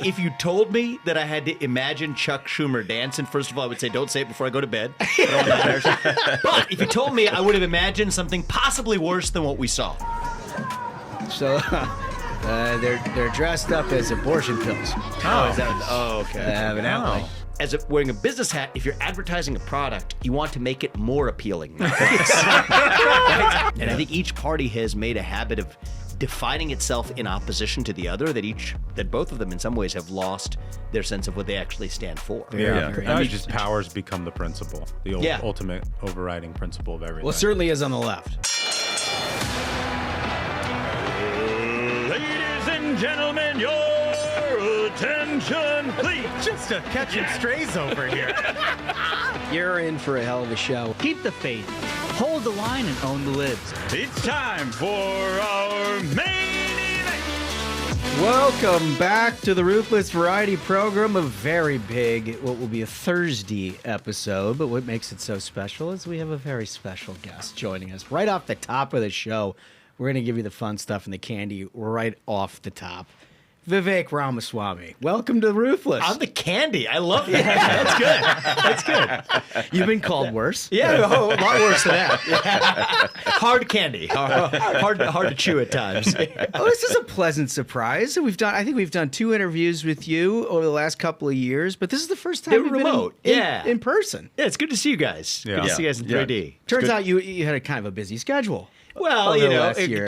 If you told me that I had to imagine Chuck Schumer dancing, first of all, I would say don't say it before I go to bed. I don't want to embarrass you. But if you told me, I would have imagined something possibly worse than what we saw. So they're dressed up as abortion pills. Oh, is that? Oh, okay. Evidently. As wearing a business hat, if you're advertising a product, you want to make it more appealing. Right? And I think each party has made a habit of defining itself in opposition to the other, that both of them in some ways have lost their sense of what they actually stand for. Now just powers become the principle, the ultimate overriding principle of everything. Well, it certainly is on the left. Ladies and gentlemen, your attention, please. Just a catching strays over here. You're in for a hell of a show. Keep the faith, hold the line, and own the libs. It's time for our main event. Welcome back to the Ruthless Variety Program, a very big, what will be a Thursday episode. But what makes it so special is we have a very special guest joining us. Right off the top of the show, we're going to give you the fun stuff and the candy right off the top. Vivek Ramaswamy, welcome to Ruthless. I'm the candy. I love that. That's good. You've been called worse. Yeah, a lot worse than that. Hard candy. Hard to chew at times. Oh, this is a pleasant surprise. I think we've done 2 interviews with you over the last couple of years, but this is the first time we've remote. been in person. Yeah, it's good to see you guys. Good to see you guys in 3D. Turns out you had a kind of a busy schedule. Well,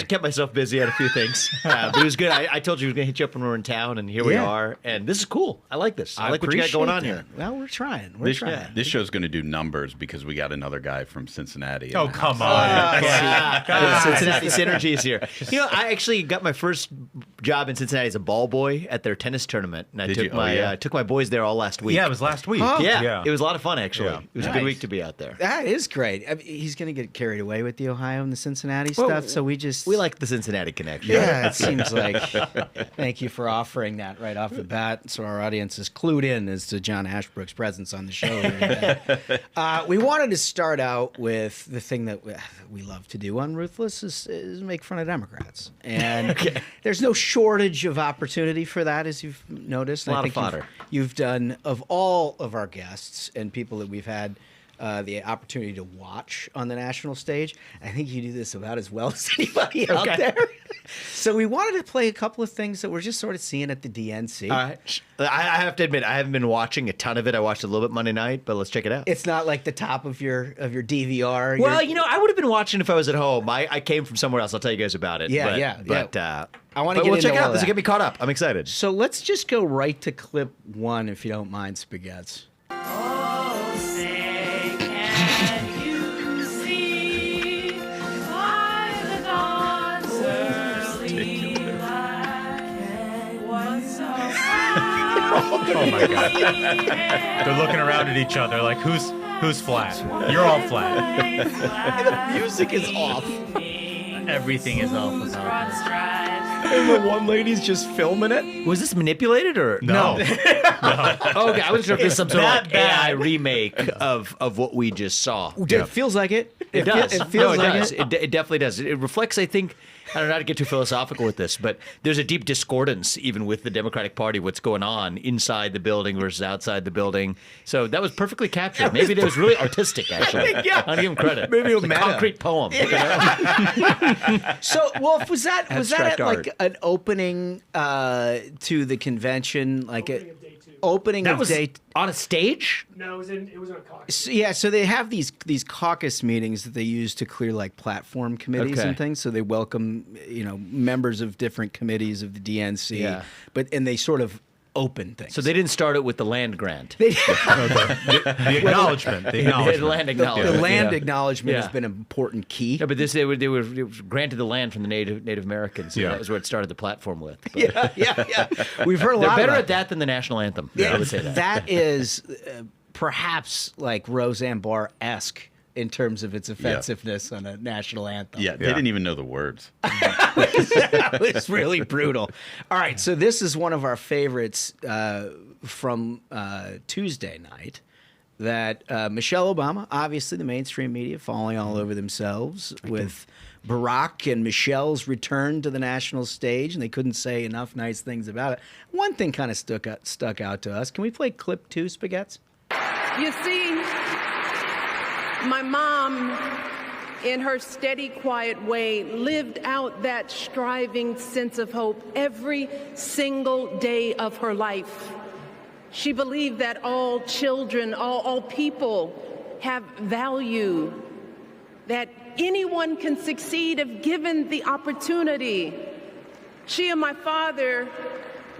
kept myself busy at a few things. But it was good. I told you I was going to hit you up when we were in town, and here we are. And this is cool. I like this. I like what you got going on here. Well, we're trying. This show's going to do numbers because we got another guy from Cincinnati. Oh, come on. Cincinnati synergy is here. I actually got my first job in Cincinnati as a ball boy at their tennis tournament. And I took my boys there all last week. Yeah, it was last week. Oh. Yeah, it was a lot of fun, actually. Yeah. It was a good week to be out there. That is great. I mean, he's going to get carried away with the Ohio and the Cincinnati stuff, so we like the Cincinnati connection. Yeah, it seems like. Thank you for offering that right off the bat, so our audience is clued in as to John Ashbrook's presence on the show here today. We wanted to start out with the thing that we love to do on Ruthless is make fun of Democrats, and there's no shortage of opportunity for that, as you've noticed. A lot of fodder. You've done, of all of our guests and people that we've had the opportunity to watch on the national stage, I think you do this about as well as anybody out there. So we wanted to play a couple of things that we're just sort of seeing at the DNC. I have to admit, I haven't been watching a ton of it. I watched a little bit Monday night, but let's check it out. It's not like the top of your DVR. Well, I would have been watching if I was at home. I came from somewhere else. I'll tell you guys about it. But I want to get into check it out. all This that. will get me caught up. I'm excited. So let's just go right to clip 1, if you don't mind, Spaghettis. Oh my God. They're looking around at each other like, who's flat? You're all flat. The music is off. Everything is off without this. And the one lady's just filming it. Was this manipulated or No. Okay, I wasn't sure if this is some sort of like AI remake of what we just saw. It feels like it. It does. It feels like does. it. It definitely does. It reflects, I think, I don't know how to get too philosophical with this, but there's a deep discordance even with the Democratic Party, what's going on inside the building versus outside the building. So that was perfectly captured. Maybe it was really artistic, actually. I'll give him credit. Maybe it's a concrete poem. So, was that Abstract at art. like an opening to the convention, like opening That of was day on a stage? No, it was on a caucus. So they have these caucus meetings that they use to clear like platform committees and things. So they welcome members of different committees of the DNC, and they sort of open things. So they didn't start it with the land grant. The acknowledgement. The land the acknowledgement. land acknowledgement has been an important key. No, but they were granted the land from the Native Americans. So that was where it started the platform with. But Yeah. We've heard a they're lot better about at that than the national anthem. Yeah, I would say that. That is perhaps like Roseanne Barr-esque in terms of its offensive-ness on a national anthem. Yeah, they didn't even know the words. That was really brutal. All right, so this is one of our favorites from Tuesday night. that Michelle Obama, obviously the mainstream media falling all over themselves with Barack and Michelle's return to the national stage, and they couldn't say enough nice things about it. One thing kind of stuck out to us. Can we play clip 2, Spaghettis? You see, my mom, in her steady, quiet way, lived out that striving sense of hope every single day of her life. She believed that all children, all people have value, that anyone can succeed if given the opportunity. She and my father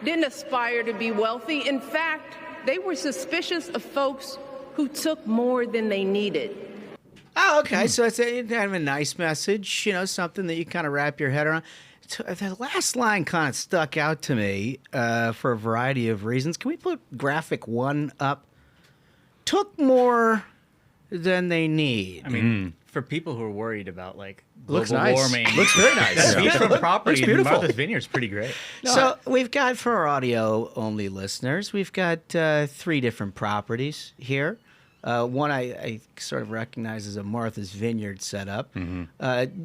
didn't aspire to be wealthy. In fact, they were suspicious of folks who took more than they needed. Oh, okay. So it's kind of a nice message, something that you kind of wrap your head around. The last line kind of stuck out to me for a variety of reasons. Can we put graphic 1 up? Took more than they need. I mean, for people who are worried about Looks global nice. warming, Looks very nice. beachfront property in beautiful. Martha's Vineyard's pretty great. So we've got, for our audio-only listeners, we've got 3 different properties here. One I sort of recognize as a Martha's Vineyard setup.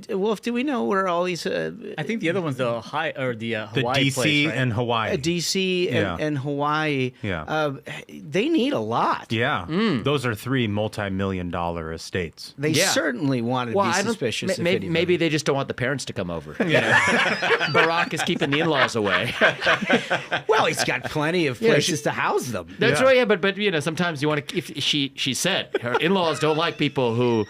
Wolf, do we know where all these? I think the other one's the Hawaii The place, DC right? and Hawaii. DC and Hawaii. Yeah. They need a lot. Yeah. Those are 3 multi-million-dollar estates. They certainly wanted to be suspicious. If Maybe they just don't want the parents to come over. Barack is keeping the in-laws away. Well, he's got plenty of places to house them. That's right. Yeah, but sometimes you want to. If she said her in-laws don't like people who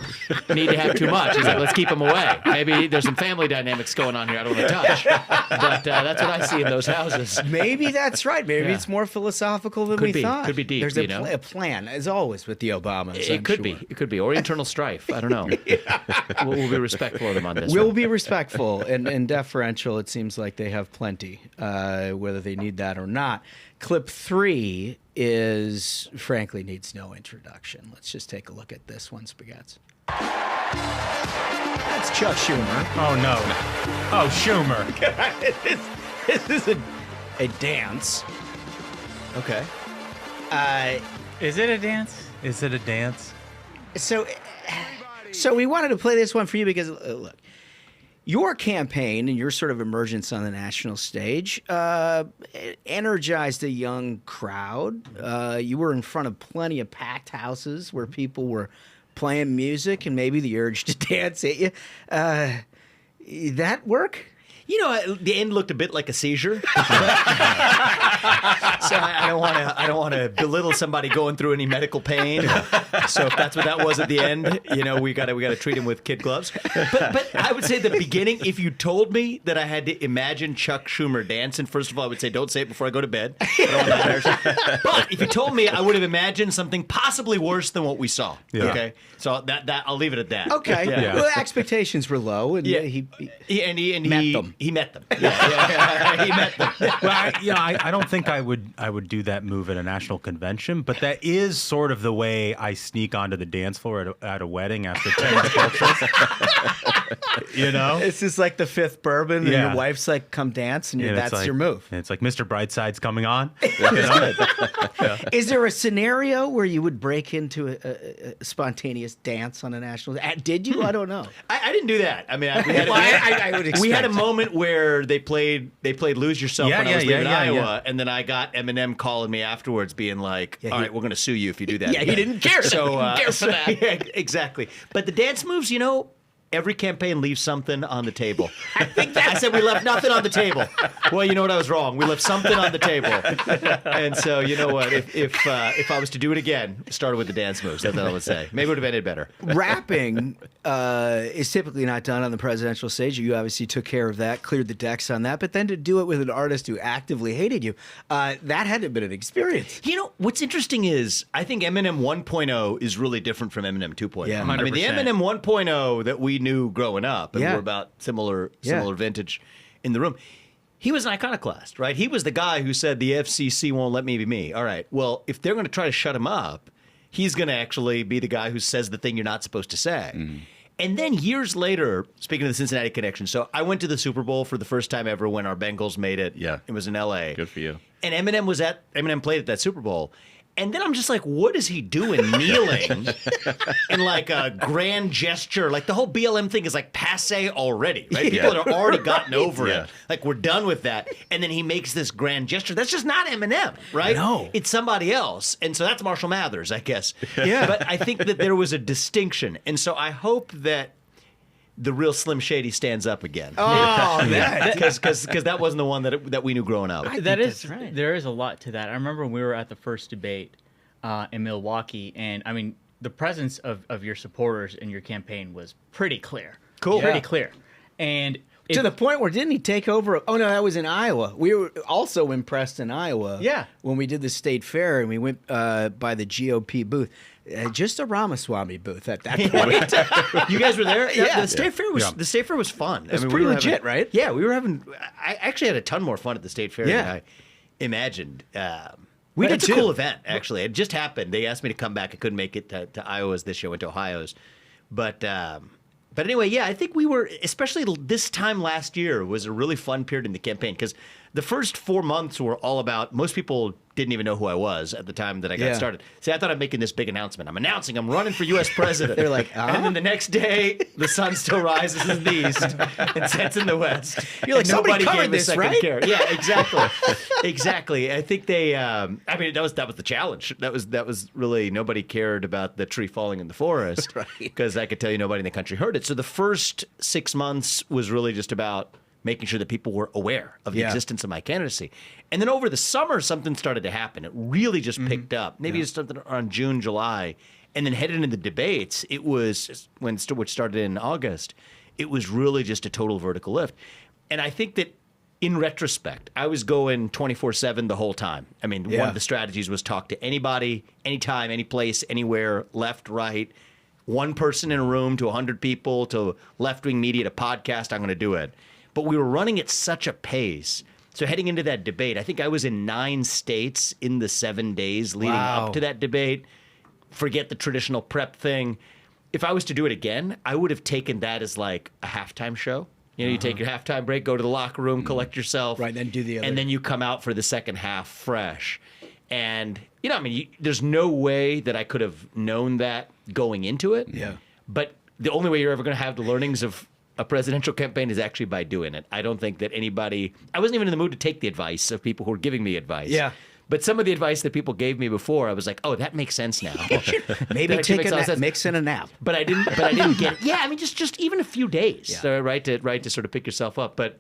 need to have too much. He's like, let's keep them away. Maybe there's some family dynamics going on here I don't want to touch. But that's what I see in those houses. Maybe that's right. Maybe it's more philosophical than we thought. Could be deep. There's a plan, as always, with the Obamas. It could be. It could be. Or internal strife. I don't know. We'll be respectful of them on this. We'll be respectful and deferential. It seems like they have plenty, whether they need that or not. Clip 3 frankly, needs no introduction. Let's just take a look at this one, Spaghettis. That's Chuck Schumer. Oh, no. Oh, Schumer. This is a dance. Okay. Is it a dance? Is it a dance? So we wanted to play this one for you because, look, your campaign and your sort of emergence on the national stage energized a young crowd. You were in front of plenty of packed houses where people were playing music and maybe the urge to dance at you. That work? The end looked a bit like a seizure. So I don't want to belittle somebody going through any medical pain. So if that's what that was at the end, we got to treat him with kid gloves. But I would say the beginning, if you told me that I had to imagine Chuck Schumer dancing, first of all, I would say don't say it before I go to bed. I don't want that embarrassing. But if you told me, I would have imagined something possibly worse than what we saw. Yeah. Okay, so that I'll leave it at that. Okay. Yeah. Well, expectations were low, and he met them. He met them. Yeah. He met them. Well, I don't think I would do that move at a national convention, but that is sort of the way I sneak onto the dance floor at a wedding after 10 cultures. It's just like the 5th bourbon, and your wife's like, "Come dance," and that's your move. And it's like Mr. Brightside's coming on. Is there a scenario where you would break into a spontaneous dance on a national? Did you? I don't know. I didn't do that. I mean, I would expect. We had a moment where they played "Lose Yourself" when I was leaving Iowa, and then I got Eminem calling me afterwards, being like, "All right, we're going to sue you if you do that." Yeah, he didn't care. So He didn't care for that. Yeah, exactly. But the dance moves, every campaign leaves something on the table. I said we left nothing on the table. Well, you know what? I was wrong. We left something on the table. And so, you know what? If I was to do it again, started with the dance moves. That's what I would say. Maybe it would have ended better. Rapping is typically not done on the presidential stage. You obviously took care of that, cleared the decks on that. But then to do it with an artist who actively hated you, that had to have been an experience. What's interesting is I think Eminem 1.0 is really different from Eminem 2.0. Yeah, I mean, the 100%. Eminem 1.0 that we knew growing up, and we're about similar vintage in the room. He was an iconoclast, right? He was the guy who said the FCC won't let me be me. All right, well, if they're going to try to shut him up, he's going to actually be the guy who says the thing you're not supposed to say. Mm-hmm. And then years later, speaking of the Cincinnati connection, so I went to the Super Bowl for the first time ever when our Bengals made it. Yeah. It was in L.A. Good for you. And Eminem played at that Super Bowl. And then I'm just like, what is he doing kneeling in like a grand gesture? Like the whole BLM thing is like passe already, right? People have already gotten over it. Like we're done with that. And then he makes this grand gesture. That's just not Eminem, right? No. It's somebody else. And so that's Marshall Mathers, I guess. Yeah. But I think that there was a distinction. And so I hope that the real Slim Shady stands up again. Oh, because that wasn't the one that we knew growing up. There is right. a lot to that. I remember when we were at the first debate in Milwaukee, and I mean the presence of your supporters in your campaign was pretty clear. Cool. Pretty clear. And To the point where didn't he take over? Oh no, that was in Iowa. We were also impressed in Iowa. Yeah. When we did the state fair and we went by the GOP booth, just a Ramaswamy booth at that point. You guys were there? Yeah. The state fair was fun. It was pretty legit, right? Yeah, we were having. I actually had a ton more fun at the state fair Yeah. than I imagined. We did It's a too. cool event, actually. It just happened. They asked me to come back. I couldn't make it to Iowa's this year. I went to Ohio's, but anyway, yeah, I think we were, especially this time last year, was a really fun period in the campaign because the first 4 months were all about. Most people didn't even know who I was at the time that I got started. See, I thought I'm making this big announcement. I'm running for U.S. president. They're like, and then the next day, the sun still rises in the east and sets in the west. You're like, And somebody nobody covered gave a this, second right? care. Yeah, exactly, exactly. I think they. I mean, that was the challenge. That was really nobody cared about the tree falling in the forest, because I could tell you nobody in the country heard it. So the first 6 months was really just about making sure that people were aware of the existence of my candidacy. And then over the summer, something started to happen. It really just picked up. Maybe it started around June, July. And then headed into the debates, it was, which started in August, it was really just a total vertical lift. And I think that in retrospect, I was going 24/7 the whole time. I mean, one of the strategies was talk to anybody, anytime, any place, anywhere, left, right, one person in a room to 100 people, to left-wing media, to podcast, I'm going to do it. But we were running at such a pace. So heading into that debate, I think I was in 9 states in the 7 days leading up to that debate. Forget the traditional prep thing. If I was to do it again, I would have taken that as like a halftime show. You know, you take your halftime break, go to the locker room, collect yourself. Right, then do the other. And then you come out for the second half fresh. And, you know, I mean, there's no way that I could have known that going into it. Yeah. But the only way you're ever going to have the learnings of a presidential campaign is actually by doing it. I don't think that anybody. I wasn't even in the mood to take the advice of people who were giving me advice. Yeah. But some of the advice that people gave me before, I was like, oh, that makes sense now. Maybe That take makes a all nap, sense. mix in a nap. But I didn't get it. Yeah, I mean, just even a few days, right to sort of pick yourself up. But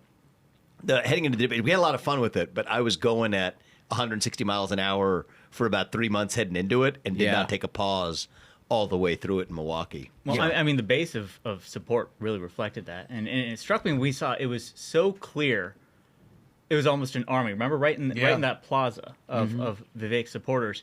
heading into the debate, we had a lot of fun with it. But I was going at 160 miles an hour for about 3 months heading into it, and did not take a pause all the way through it in Milwaukee. Well, I mean, the base of support really reflected that. And it struck me when we saw it was so clear. It was almost an army. Remember, right in that plaza of Vivek supporters.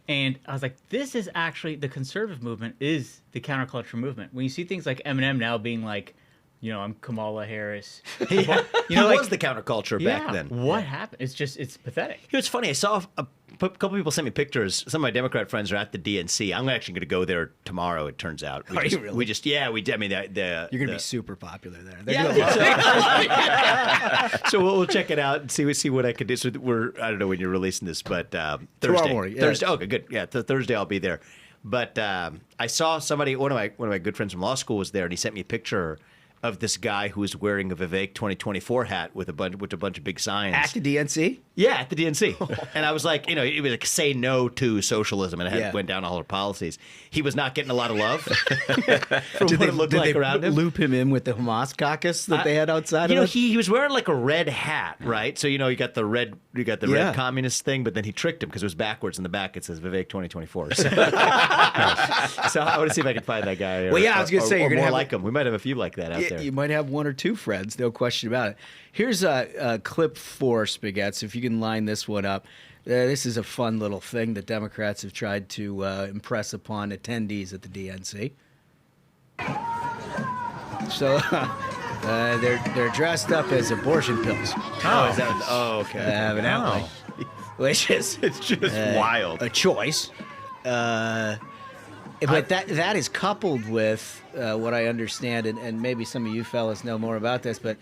And I was like, this is actually, the conservative movement is the counterculture movement. When you see things like Eminem now being like, you know, I'm Kamala Harris. He like, was the counterculture back then. What happened? It's pathetic. You know, it's funny. I saw a couple people sent me pictures. Some of my Democrat friends are at the DNC. I'm actually going to go there tomorrow, it turns out. Are you really? We did. I mean, You're going to be super popular there. They're Yeah, gonna love it. so we'll check it out and see what I can do. So I don't know when you're releasing this, but Thursday. morning, yeah. Thursday. Okay, good. Yeah, Thursday I'll be there. But I saw somebody. One of my good friends from law school was there, and he sent me a picture of this guy who was wearing a Vivek 2024 hat with a bunch of big signs At the DNC? Yeah, at the DNC. And I was like, you know, it was like say no to socialism, and it went down all her policies. He was not getting a lot of love from what it looked like around him. Loop him in with the Hamas caucus that they had outside You know, of it? he was wearing like a red hat, right? So you know, you got the red communist thing, but then he tricked him because it was backwards in the back. It says Vivek 2024. So, so I want to see if I can find that guy. Well, yeah, I was gonna say, you're gonna more have like him. We might have a few like that out there. You might have 1 or 2 friends, no question about it. Here's a clip for Spaghettis, if you can line this one up. This is a fun little thing that Democrats have tried to impress upon attendees at the DNC. So they're dressed up as abortion pills. Oh, is that? Oh, okay. Evidently. Which is It's just wild. a choice. But that is coupled with what I understand, and maybe some of you fellas know more about this, but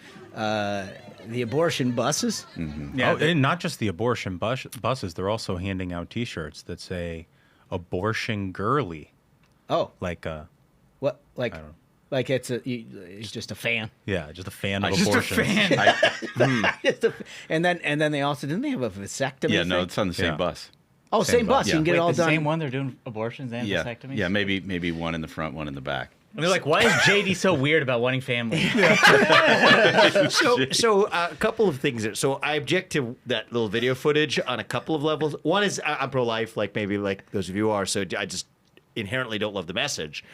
The abortion buses? Yeah, and not just the abortion buses. They're also handing out T-shirts that say "abortion girly." Oh, Like what? Like, I don't know. like he's just a fan. Yeah, just a fan of just a abortion. fan. And then they also didn't they have a vasectomy? Yeah, no, thing? it's on the same Yeah. bus. Oh, same bus. bus. You can get Wait, it all the done. same one they're doing abortions and Yeah, vasectomies. yeah, maybe one in the front, one in the back. And they're like, why is JD so weird about wanting family? So a couple of things. So I object to that little video footage on a couple of levels. One is I'm pro-life, like maybe like those of you are. So I just inherently don't love the message.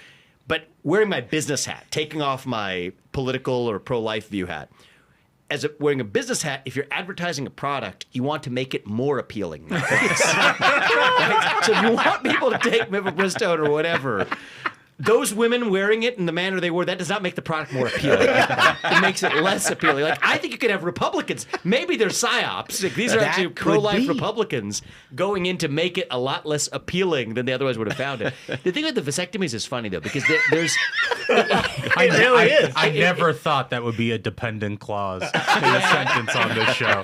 But wearing my business hat, taking off my political or pro-life view hat, wearing a business hat, if you're advertising a product, you want to make it more appealing. Right? So if you want people to take mifepristone or whatever, those women wearing it in the manner they wore, that does not make the product more appealing. It makes it less appealing. Like, I think you could have Republicans. Maybe they're psyops. Like, these are That actually could pro-life be. Republicans going in to make it a lot less appealing than they otherwise would have found it. The thing with the vasectomies is funny, though, because there's... It really is. I never thought that would be a dependent clause in a sentence on this show.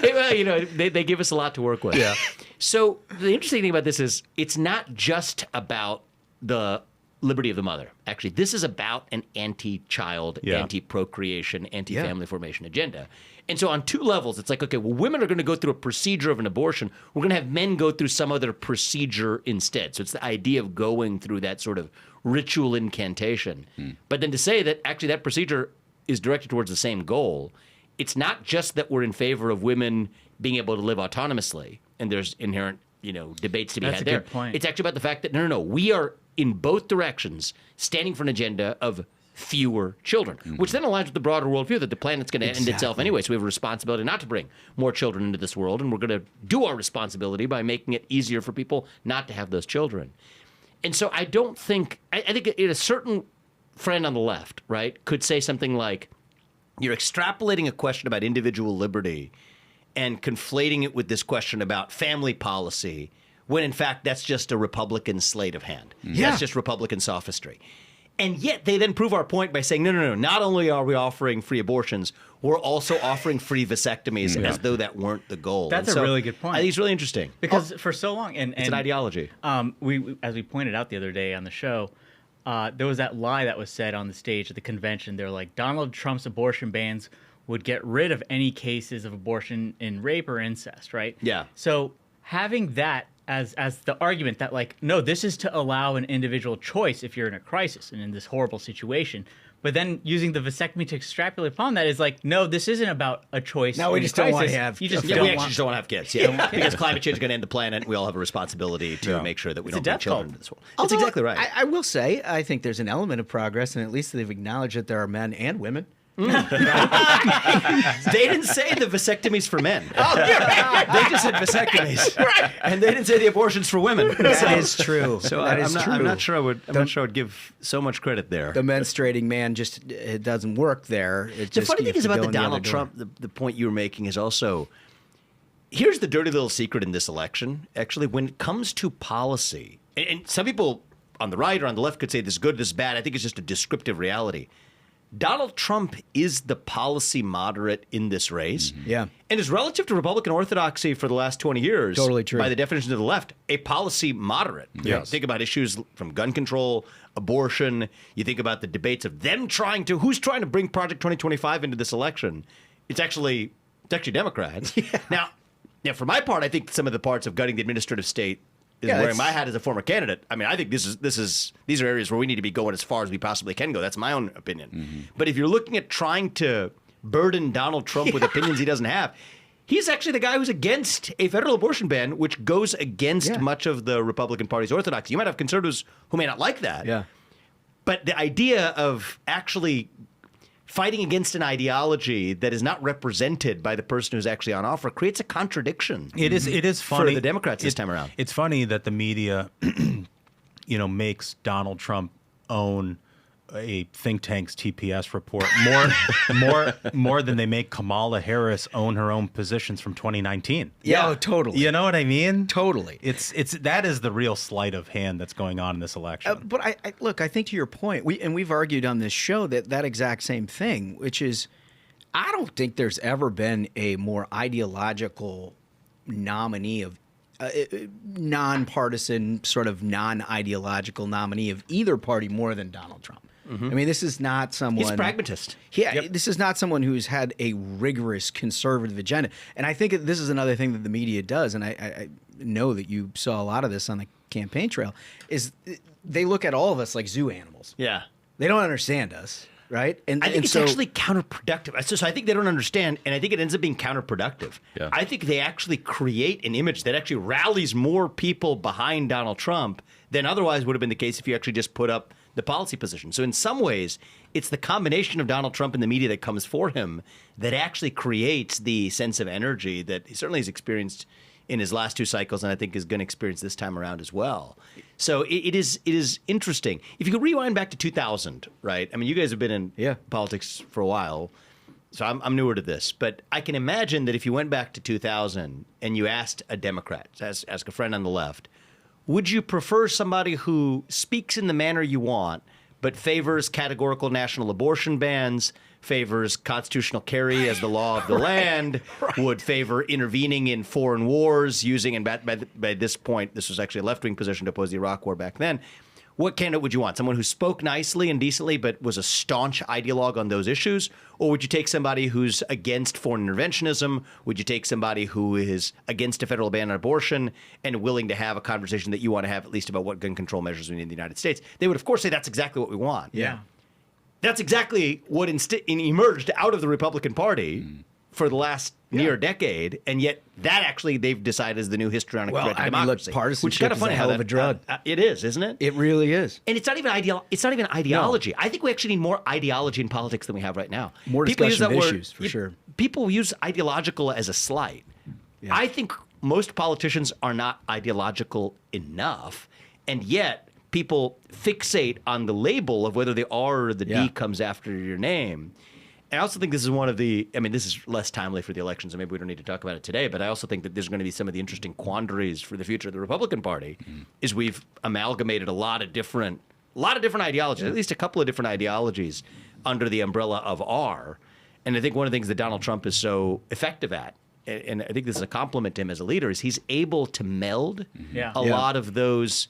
Well, you know, they give us a lot to work with. Yeah. So the interesting thing about this is it's not just about the liberty of the mother. Actually, this is about an anti-child, Yeah. anti-procreation, anti-family formation agenda. And so on two levels, it's like, okay, well, women are going to go through a procedure of an abortion. We're going to have men go through some other procedure instead. So it's the idea of going through that sort of ritual incantation. But then to say that actually that procedure is directed towards the same goal, it's not just that we're in favor of women being able to live autonomously, and there's inherent, debates to be That's had a there. good point. It's actually about the fact that no, we are in both directions standing for an agenda of fewer children, which then aligns with the broader worldview that the planet's going to end itself anyway. So we have a responsibility not to bring more children into this world, and we're going to do our responsibility by making it easier for people not to have those children. And so I don't think, I think a certain friend on the left, right, could say something like, you're extrapolating a question about individual liberty and conflating it with this question about family policy, when in fact that's just a Republican sleight of hand. Yeah. That's just Republican sophistry. And yet they then prove our point by saying, no, not only are we offering free abortions, we're also offering free vasectomies as though that weren't the goal. That's And a really good point. I think it's really interesting. Because for so long, and It's an ideology. we as we pointed out the other day on the show, there was that lie that was said on the stage at the convention. They're like, Donald Trump's abortion bans would get rid of any cases of abortion in rape or incest, right? Yeah. So having that as the argument that, like, no, this is to allow an individual choice if you're in a crisis and in this horrible situation. But then using the vasectomy to extrapolate upon that is like, no, this isn't about a choice. No, we in a just don't want crisis. to have- You just Yeah, don't we actually want. just don't want to have kids. Yeah, because climate change is going to end the planet. We all have a responsibility to make sure that we It's a don't bring death children cult. into this world. That's Although, exactly right. I will say, I think there's an element of progress, and at least they've acknowledged that there are men and women. They didn't say the vasectomies for men. Oh, they just said vasectomies, and they didn't say the abortions for women. That is true. So that I'm is not, true. I'm not sure I would give so much credit there. The menstruating man just it doesn't work there. The funny thing is about the Donald Trump, the point you were making is also, here's the dirty little secret in this election. Actually, when it comes to policy, and some people on the right or on the left could say this is good, this is bad. I think it's just a descriptive reality. Donald Trump is the policy moderate in this race. Yeah. And is relative to Republican orthodoxy for the last 20 years, Totally true. by the definition of the left, a policy moderate. Yes. Think about issues from gun control, abortion. You think about the debates of them who's trying to bring Project 2025 into this election. It's actually Democrats. Now, for my part, I think some of the parts of gutting the administrative state is wearing my hat as a former candidate. I mean, I think these are areas where we need to be going as far as we possibly can go. That's my own opinion. But if you're looking at trying to burden Donald Trump with opinions he doesn't have, he's actually the guy who's against a federal abortion ban, which goes against much of the Republican Party's orthodoxy. You might have conservatives who may not like that. Yeah. But the idea of actually fighting against an ideology that is not represented by the person who's actually on offer creates a contradiction. It is funny for the Democrats this time around. It's funny that the media, makes Donald Trump own a think tank's TPS report more than they make Kamala Harris own her own positions from 2019. Yeah, totally. You know what I mean? Totally. It's that is the real sleight of hand that's going on in this election. But I look, I think to your point, we've argued on this show that exact same thing, which is I don't think there's ever been a more ideological nominee of nonpartisan, sort of non-ideological nominee of either party more than Donald Trump. I mean, this is not someone... He's a pragmatist. Yeah, this is not someone who's had a rigorous conservative agenda. And I think this is another thing that the media does, and I know that you saw a lot of this on the campaign trail, is they look at all of us like zoo animals. Yeah. They don't understand us, right? And I think it's so, actually counterproductive. So I think they don't understand, and I think it ends up being counterproductive. Yeah. I think they actually create an image that actually rallies more people behind Donald Trump than otherwise would have been the case if you actually just put up the policy position. So in some ways, it's the combination of Donald Trump and the media that comes for him that actually creates the sense of energy that he certainly has experienced in his last two cycles, and I think is going to experience this time around as well. So it is interesting. If you could rewind back to 2000, right? I mean, you guys have been in politics for a while, so I'm newer to this. But I can imagine that if you went back to 2000 and you asked a Democrat, ask a friend on the left, would you prefer somebody who speaks in the manner you want, but favors categorical national abortion bans, favors constitutional carry as the law of the land, would favor intervening in foreign wars, using, and by this point, this was actually a left-wing position to oppose the Iraq War back then. What candidate would you want? Someone who spoke nicely and decently but was a staunch ideologue on those issues? Or would you take somebody who's against foreign interventionism? Would you take somebody who is against a federal ban on abortion and willing to have a conversation that you want to have at least about what gun control measures we need in the United States? They would, of course, say that's exactly what we want. Yeah. That's exactly what emerged out of the Republican Party for the last near decade, and yet that actually they've decided is the new histrionic threat to democracy. Look, partisanship which is kind of funny a hell how of a drug. It is, isn't it? It really is. And it's not even ideology. I think we actually need more ideology in politics than we have right now. More discussion of issues, for sure. People use ideological as a slight. Yeah. I think most politicians are not ideological enough, and yet people fixate on the label of whether the R or the D comes after your name. And I also think this is one of the, I mean, this is less timely for the elections, and maybe we don't need to talk about it today, but I also think that there's going to be some of the interesting quandaries for the future of the Republican Party, is we've amalgamated a lot of different ideologies, at least a couple of different ideologies under the umbrella of R. And I think one of the things that Donald Trump is so effective at, and I think this is a compliment to him as a leader, is he's able to meld a lot of those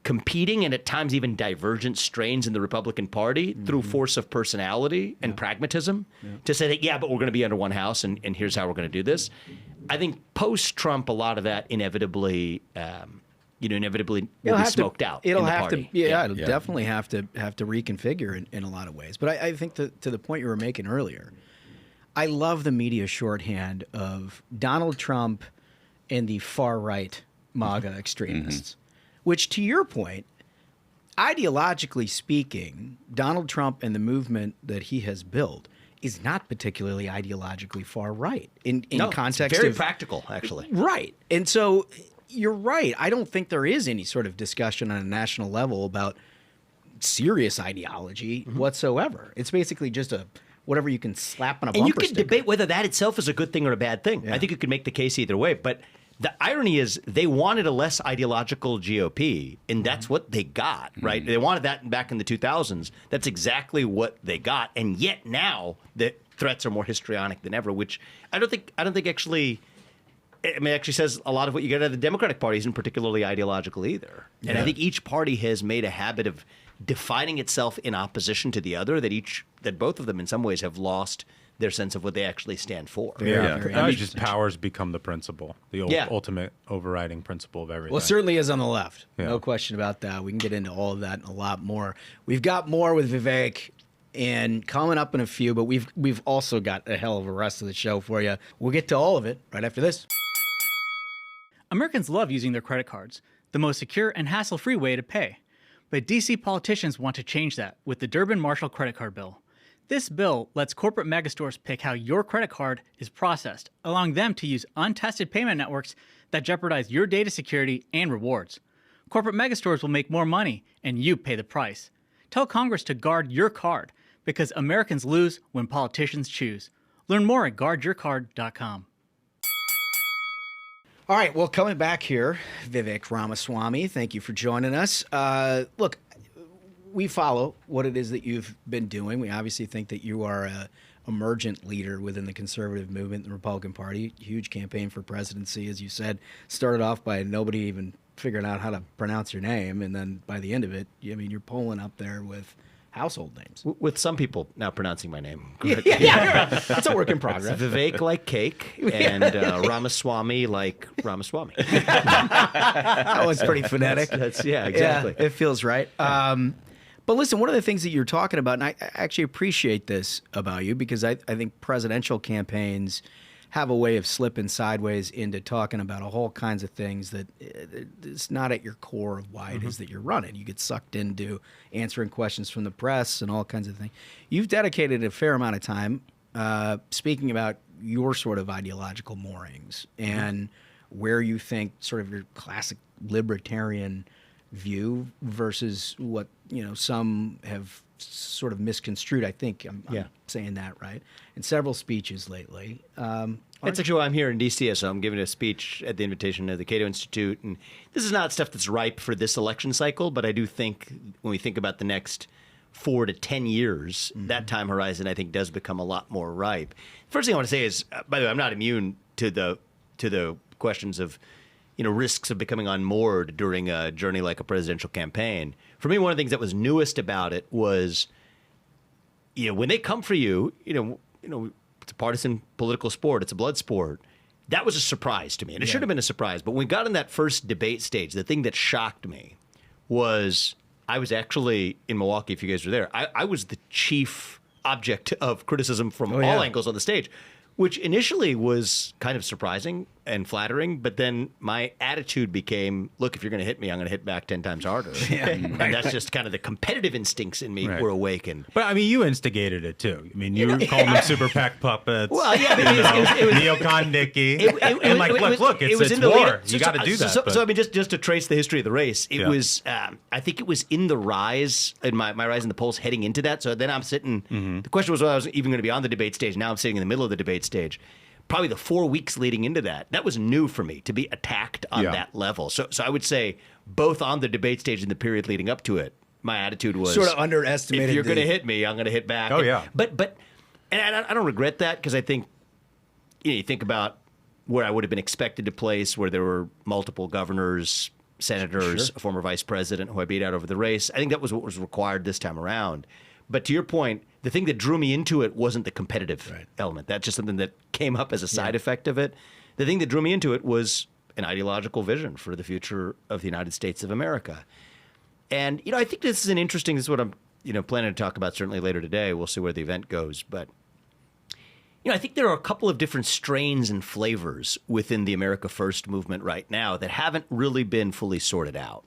competing and at times even divergent strains in the Republican Party through force of personality and pragmatism to say that, but we're going to be under one house and here's how we're going to do this. I think post-Trump, a lot of that inevitably will be smoked out. It'll in the have party. to, it'll definitely have to reconfigure in a lot of ways. But I think to the point you were making earlier, I love the media shorthand of Donald Trump and the far-right MAGA extremists. Which, to your point, ideologically speaking, Donald Trump and the movement that he has built is not particularly ideologically far right in context. It's very practical, actually. Right. And so you're right. I don't think there is any sort of discussion on a national level about serious ideology whatsoever. It's basically just whatever you can slap on a bumper And you can sticker. debate whether that itself is a good thing or a bad thing. I think you could make the case either way. But the irony is they wanted a less ideological GOP, and that's what they got, right? They wanted that back in the 2000s. That's exactly what they got. And yet now the threats are more histrionic than ever, which I don't think actually, I mean, actually says a lot of what you get out of the Democratic Party isn't particularly ideological either. And I think each party has made a habit of defining itself in opposition to the other, that both of them in some ways have lost their sense of what they actually stand for. Just powers become the principle, the ultimate overriding principle of everything. Well, it certainly is on the left. No question about that. We can get into all of that and a lot more. We've got more with Vivek and coming up in a few, but we've also got a hell of a rest of the show for you. We'll get to all of it right after this. Americans love using their credit cards, the most secure and hassle-free way to pay. But DC politicians want to change that with the Durbin-Marshall credit card bill. This bill lets corporate megastores pick how your credit card is processed, allowing them to use untested payment networks that jeopardize your data security and rewards. Corporate megastores will make more money, and you pay the price. Tell Congress to guard your card, because Americans lose when politicians choose. Learn more at guardyourcard.com. All right, well, coming back here, Vivek Ramaswamy, thank you for joining us. Look, we follow what it is that you've been doing. We obviously think that you are a emergent leader within the conservative movement, the Republican Party. Huge campaign for presidency, as you said. Started off by nobody even figuring out how to pronounce your name, and then by the end of it, I mean, you're polling up there with household names. With some people now pronouncing my name. Yeah. That's a work in progress. Vivek like cake, and Ramaswamy like Ramaswamy. That was pretty phonetic. Yeah, exactly. Yeah, it feels right. But listen, one of the things that you're talking about, and I actually appreciate this about you, because I think presidential campaigns have a way of slipping sideways into talking about a whole kinds of things that it's not at your core of why it is that you're running. You get sucked into answering questions from the press and all kinds of things. You've dedicated a fair amount of time speaking about your sort of ideological moorings and where you think sort of your classic libertarian view versus what, you know, some have sort of misconstrued. I think I'm saying that right in several speeches lately. That's actually why I'm here in D.C. So I'm giving a speech at the invitation of the Cato Institute, and this is not stuff that's ripe for this election cycle, but I do think when we think about the next 4 to 10 years, that time horizon I think does become a lot more ripe. First thing I want to say is, by the way, I'm not immune to the questions of, you know, risks of becoming unmoored during a journey like a presidential campaign. For me, one of the things that was newest about it was, you know, when they come for you, you know, it's a partisan political sport, it's a blood sport. That was a surprise to me, and it should have been a surprise. But when we got in that first debate stage, the thing that shocked me was I was actually in Milwaukee. If you guys were there, I was the chief object of criticism from all angles on the stage, which initially was kind of surprising and flattering, but then my attitude became, look, if you're going to hit me, I'm going to hit back 10 times harder. And that's just kind of the competitive instincts in me were awakened. But, I mean, you instigated it, too. I mean, you were calling them super PAC puppets. Well, yeah, it was neocon Nicky. And like, look, it's war. You got to do that. So, I mean, just to trace the history of the race, it was, I think it was in the rise, in my rise in the polls heading into that. So then I'm sitting, the question was whether I was even going to be on the debate stage. Now I'm sitting in the middle of the debate stage. Probably the 4 weeks leading into that was new for me to be attacked on that level. So I would say both on the debate stage and the period leading up to it, my attitude was sort of underestimated. If you're going to hit me, I'm going to hit back. Oh, yeah. But I don't regret that, because I think, you know, you think about where I would have been expected to place, where there were multiple governors, senators, a former vice president who I beat out over the race. I think that was what was required this time around. But to your point, the thing that drew me into it wasn't the competitive element. That's just something that came up as a side effect of it. The thing that drew me into it was an ideological vision for the future of the United States of America. And, you know, I think this is what I'm, you know, planning to talk about certainly later today. We'll see where the event goes. But, you know, I think there are a couple of different strains and flavors within the America First movement right now that haven't really been fully sorted out.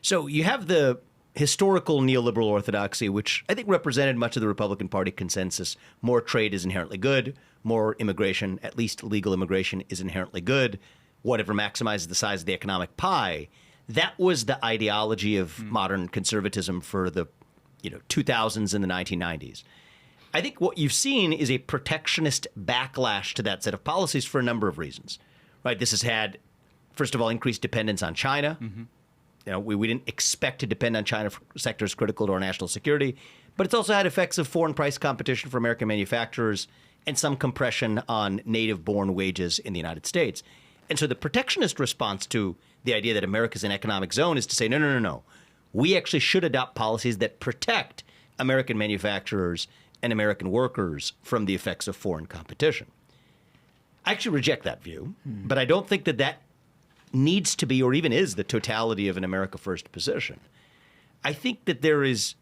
So you have the historical neoliberal orthodoxy, which I think represented much of the Republican Party consensus. More trade is inherently good. More immigration, at least legal immigration, is inherently good. Whatever maximizes the size of the economic pie. That was the ideology of modern conservatism for the 2000s and the 1990s. I think what you've seen is a protectionist backlash to that set of policies for a number of reasons. Right? This has had, first of all, increased dependence on China. You know, we didn't expect to depend on China for sectors critical to our national security, but it's also had effects of foreign price competition for American manufacturers and some compression on native-born wages in the United States. And so the protectionist response to the idea that America's an economic zone is to say, no. We actually should adopt policies that protect American manufacturers and American workers from the effects of foreign competition. I actually reject that view, but I don't think that needs to be or even is the totality of an America First position. I think that there is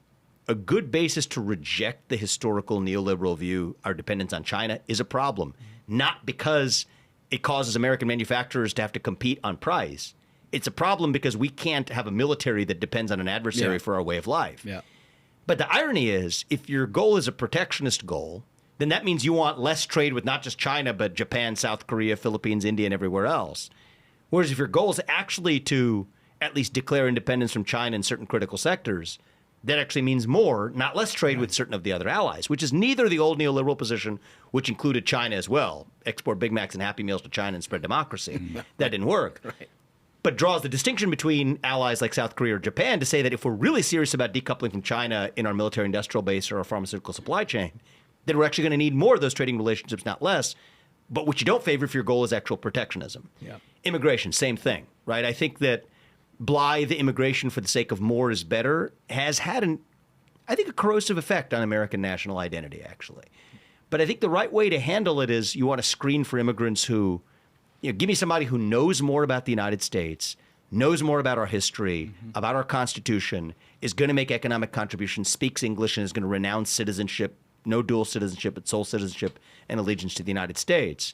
a good basis to reject the historical neoliberal view our dependence on China is a problem, not because it causes American manufacturers to have to compete on price. It's a problem because we can't have a military that depends on an adversary for our way of life. Yeah. But the irony is, if your goal is a protectionist goal, then that means you want less trade with not just China, but Japan, South Korea, Philippines, India, and everywhere else. Whereas if your goal is actually to at least declare independence from China in certain critical sectors, that actually means more, not less trade with certain of the other allies, which is neither the old neoliberal position, which included China as well. Export Big Macs and Happy Meals to China and spread democracy. That didn't work. But draws the distinction between allies like South Korea or Japan to say that if we're really serious about decoupling from China in our military industrial base or our pharmaceutical supply chain, then we're actually going to need more of those trading relationships, not less. But what you don't favor if your goal is actual protectionism. Yeah. Immigration, same thing, right? I think that blithe immigration for the sake of more is better has had a corrosive effect on American national identity, actually. But I think the right way to handle it is you want to screen for immigrants who, give me somebody who knows more about the United States, knows more about our history, about our Constitution, is going to make economic contributions, speaks English, and is going to renounce citizenship, no dual citizenship, but sole citizenship and allegiance to the United States.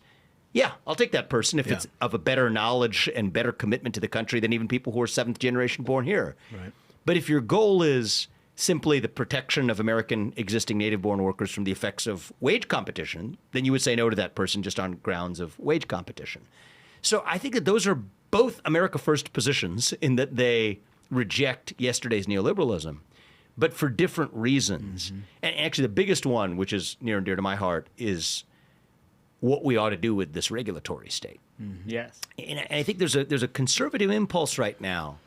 Yeah, I'll take that person if it's of a better knowledge and better commitment to the country than even people who are seventh generation born here. Right. But if your goal is simply the protection of American existing native-born workers from the effects of wage competition, then you would say no to that person just on grounds of wage competition. So I think that those are both America First positions in that they reject yesterday's neoliberalism, but for different reasons. And actually the biggest one, which is near and dear to my heart, is what we ought to do with this regulatory state. Yes. And I think there's a conservative impulse right now.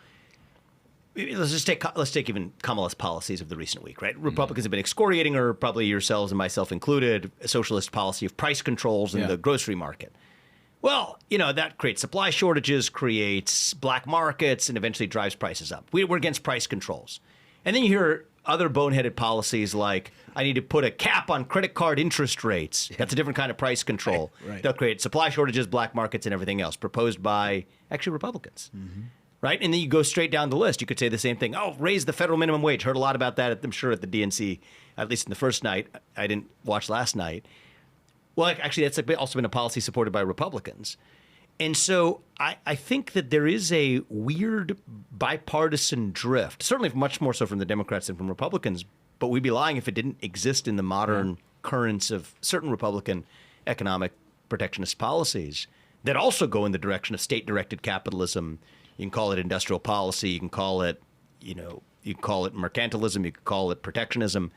Let's take even Kamala's policies of the recent week, right? Republicans have been excoriating her, probably yourselves and myself included, a socialist policy of price controls in the grocery market. Well, that creates supply shortages, creates black markets, and eventually drives prices up. We're against price controls. And then you hear other boneheaded policies like, I need to put a cap on credit card interest rates. That's a different kind of price control. Right. They'll create supply shortages, black markets, and everything else, proposed by actually Republicans. Right? And then you go straight down the list. You could say the same thing. Oh, raise the federal minimum wage. Heard a lot about that, I'm sure, at the DNC, at least in the first night. I didn't watch last night. Well, actually, that's also been a policy supported by Republicans. And so I think that there is a weird bipartisan drift, certainly much more so from the Democrats than from Republicans, but we'd be lying if it didn't exist in the modern currents of certain Republican economic protectionist policies that also go in the direction of state-directed capitalism. You can call it industrial policy. You can call it, you can call it mercantilism. You can call it protectionism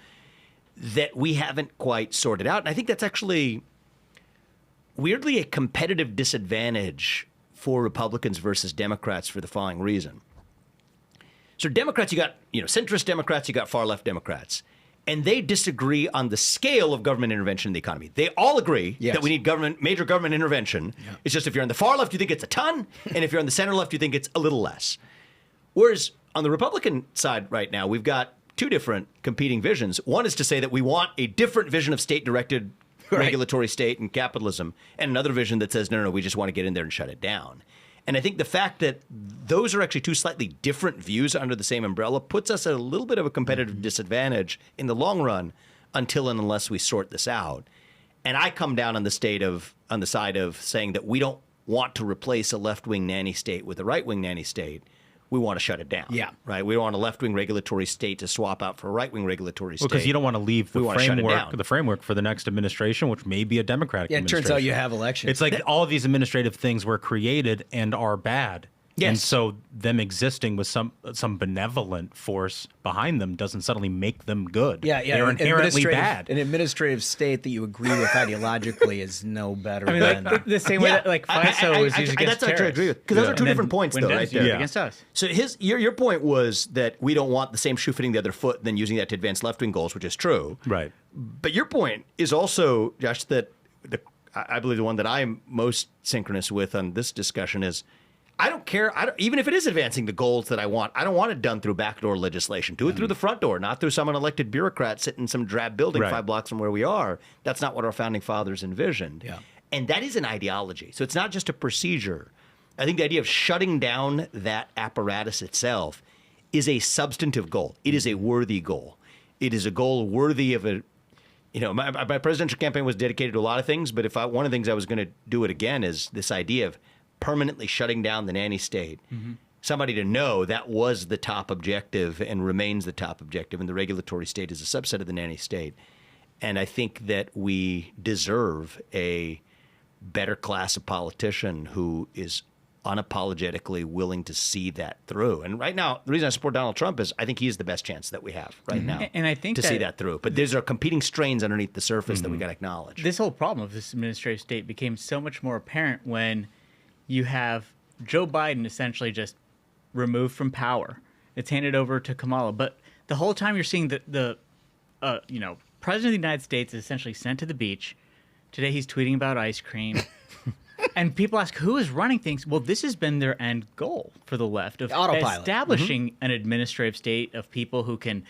that we haven't quite sorted out. And I think that's actually weirdly a competitive disadvantage for Republicans versus Democrats for the following reason. So Democrats, you got, centrist Democrats, you got far left Democrats. And they disagree on the scale of government intervention in the economy. They all agree that we need major government intervention. Yeah. It's just if you're on the far left, you think it's a ton. And if you're on the center left, you think it's a little less. Whereas on the Republican side right now, we've got two different competing visions. One is to say that we want a different vision of state-directed regulatory state and capitalism, and another vision that says, no, we just want to get in there and shut it down. And I think the fact that those are actually two slightly different views under the same umbrella puts us at a little bit of a competitive disadvantage in the long run until and unless we sort this out. And I come down on the side of saying that we don't want to replace a left-wing nanny state with a right-wing nanny state. We want to shut it down. Yeah. Right? We don't want a left-wing regulatory state to swap out for a right-wing regulatory state. Because you don't want to leave the framework for the next administration, which may be a Democratic administration. Yeah, it turns out you have elections. It's like all of these administrative things were created and are bad. Yes. And so them existing with some benevolent force behind them doesn't suddenly make them good. Yeah. They're inherently bad. An administrative state that you agree with ideologically is no better than... the same way that FISO was used against that's actually I agree with. Because those are two different points, though, right there. Against us. So your point was that we don't want the same shoe fitting the other foot and then using that to advance left-wing goals, which is true. Right. But your point is also, Josh, that I believe the one that I'm most synchronous with on this discussion is I don't care. Even if it is advancing the goals that I want, I don't want it done through backdoor legislation. Do it through the front door, not through some unelected bureaucrat sitting in some drab building 5 blocks from where we are. That's not what our founding fathers envisioned. Yeah. And that is an ideology. So it's not just a procedure. I think the idea of shutting down that apparatus itself is a substantive goal. It is a worthy goal. It is a goal worthy of my presidential campaign was dedicated to a lot of things, but one of the things I was going to do it again is this idea of permanently shutting down the nanny state. Somebody to know that was the top objective and remains the top objective, and the regulatory state is a subset of the nanny state. And I think that we deserve a better class of politician who is unapologetically willing to see that through. And right now, the reason I support Donald Trump is I think he is the best chance that we have right now and I think to see that through. But there's competing strains underneath the surface that we got to acknowledge. This whole problem of this administrative state became so much more apparent when you have Joe Biden essentially just removed from power. It's handed over to Kamala. But the whole time you're seeing the President of the United States is essentially sent to the beach. Today he's tweeting about ice cream. And people ask, who is running things? Well, this has been their end goal for the left of Autopilot. establishing an administrative state of people who can,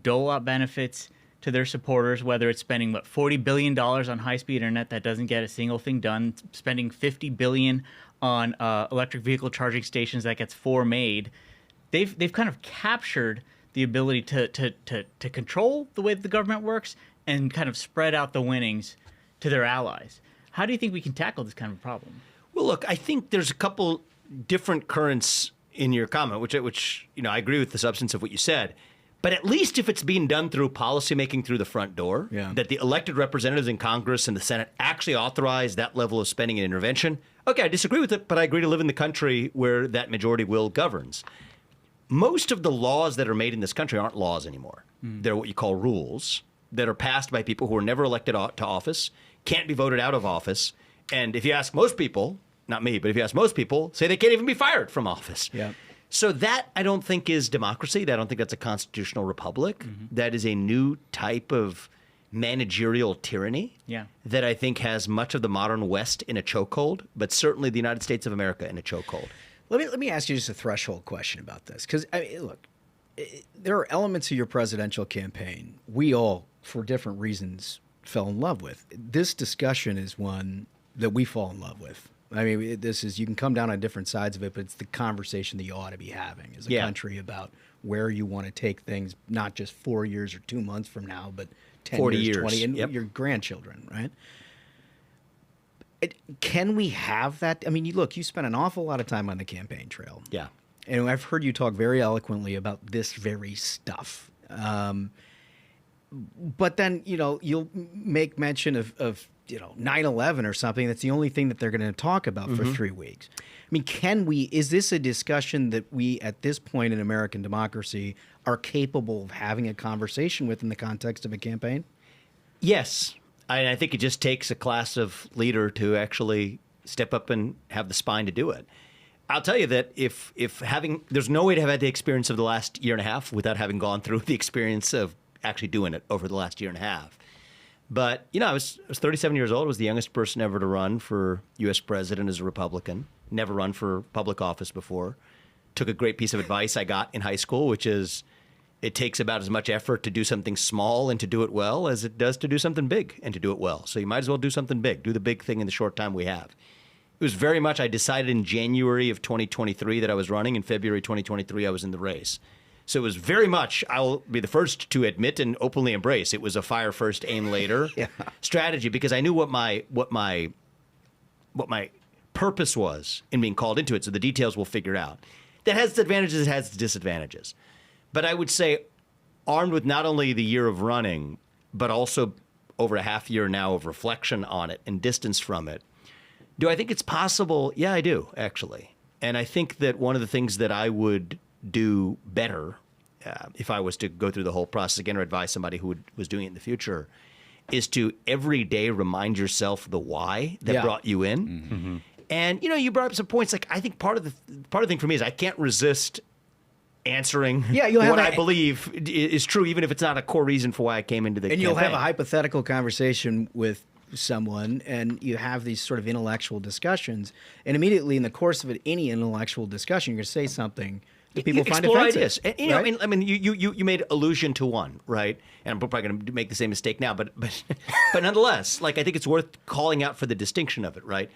dole out benefits to their supporters, whether it's spending, $40 billion on high-speed internet that doesn't get a single thing done, spending $50 billion on electric vehicle charging stations that gets 4 made. They've kind of captured the ability to control the way that the government works and kind of spread out the winnings to their allies. How do you think we can tackle this kind of problem? Well, look, I think there's a couple different currents in your comment, which I agree with the substance of what you said. But at least if it's being done through policymaking through the front door, that the elected representatives in Congress and the Senate actually authorize that level of spending and intervention, okay, I disagree with it, but I agree to live in the country where that majority will governs. Most of the laws that are made in this country aren't laws anymore. They're what you call rules that are passed by people who are never elected to office, can't be voted out of office. And if you ask most people, not me, but if you ask most people, say they can't even be fired from office. Yeah. So that, I don't think, is democracy. I don't think that's a constitutional republic. That is a new type of managerial tyranny that I think has much of the modern West in a chokehold, but certainly the United States of America in a chokehold. Let me ask you just a threshold question about this. Because, look, there are elements of your presidential campaign we all, for different reasons, fell in love with. This discussion is one that we fall in love with. I mean, you can come down on different sides of it, but it's the conversation that you ought to be having as a country about where you want to take things, not just 4 years or 2 months from now, but 10 40 years, years, 20, and your grandchildren, right? Can we have that? I mean, you spent an awful lot of time on the campaign trail. Yeah. And I've heard you talk very eloquently about this very stuff. But then, you'll make mention of 9/11 or something. That's the only thing that they're going to talk about for 3 weeks. I mean, is this a discussion that we, at this point in American democracy, are capable of having a conversation with in the context of a campaign? Yes. I think it just takes a class of leader to actually step up and have the spine to do it. I'll tell you that there's no way to have had the experience of the last year and a half without having gone through the experience of actually doing it over the last year and a half. But, I was 37 years old. I was the youngest person ever to run for U.S. president as a Republican. Never run for public office before. Took a great piece of advice I got in high school, which is it takes about as much effort to do something small and to do it well as it does to do something big and to do it well. So you might as well do something big. Do the big thing in the short time we have. It was very much, I decided in January of 2023 that I was running. In February 2023, I was in the race. So it was very much, I'll be the first to admit and openly embrace, it was a fire first, aim later strategy, because I knew what my purpose was in being called into it. So the details we'll figure out. That has its advantages, it has its disadvantages. But I would say, armed with not only the year of running, but also over a half year now of reflection on it and distance from it, do I think it's possible? Yeah, I do, actually. And I think that one of the things that I would do better if I was to go through the whole process again or advise somebody who was doing it in the future is to every day remind yourself the why that brought you in. And, you brought up some points. Like, I think part of the thing for me is I can't resist answering what I believe is true, even if it's not a core reason for why I came into the campaign. You'll have a hypothetical conversation with someone, and you have these sort of intellectual discussions, and immediately in the course of any intellectual discussion, you're going to say something that people find offensive. Ideas. And, right? I mean, you made allusion to one, right? And I'm probably going to make the same mistake now, but nonetheless, like, I think it's worth calling out for the distinction of it, right?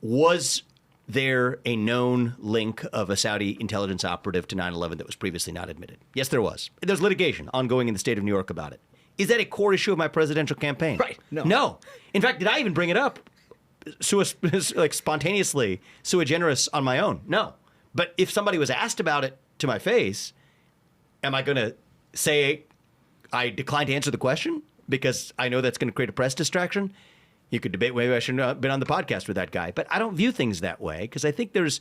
Was there a known link of a Saudi intelligence operative to 9/11 that was previously not admitted? Yes, there was. There's litigation ongoing in the state of New York about it. Is that a core issue of my presidential campaign? Right. No. In fact, did I even bring it up spontaneously, sui generis on my own? No. But if somebody was asked about it to my face, am I going to say I decline to answer the question because I know that's going to create a press distraction? You could debate maybe I shouldn't have been on the podcast with that guy. But I don't view things that way because I think there's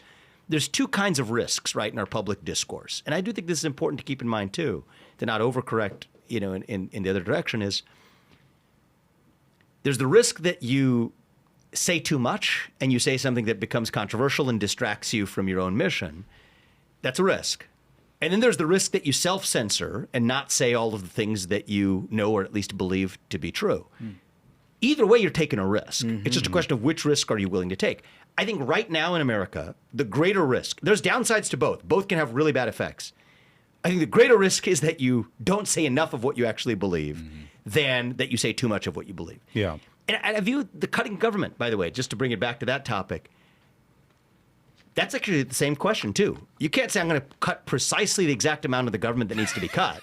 two kinds of risks, right, in our public discourse. And I do think this is important to keep in mind, too, to not overcorrect, in the other direction is there's the risk that you say too much and you say something that becomes controversial and distracts you from your own mission. That's a risk. And then there's the risk that you self-censor and not say all of the things that you know or at least believe to be true. Either way, you're taking a risk. It's just a question of which risk are you willing to take. I think right now in America, the greater risk, there's downsides to both. Both can have really bad effects. I think the greater risk is that you don't say enough of what you actually believe than that you say too much of what you believe. Yeah. And I view the cutting government, by the way, just to bring it back to that topic, that's actually the same question, too. You can't say I'm going to cut precisely the exact amount of the government that needs to be cut,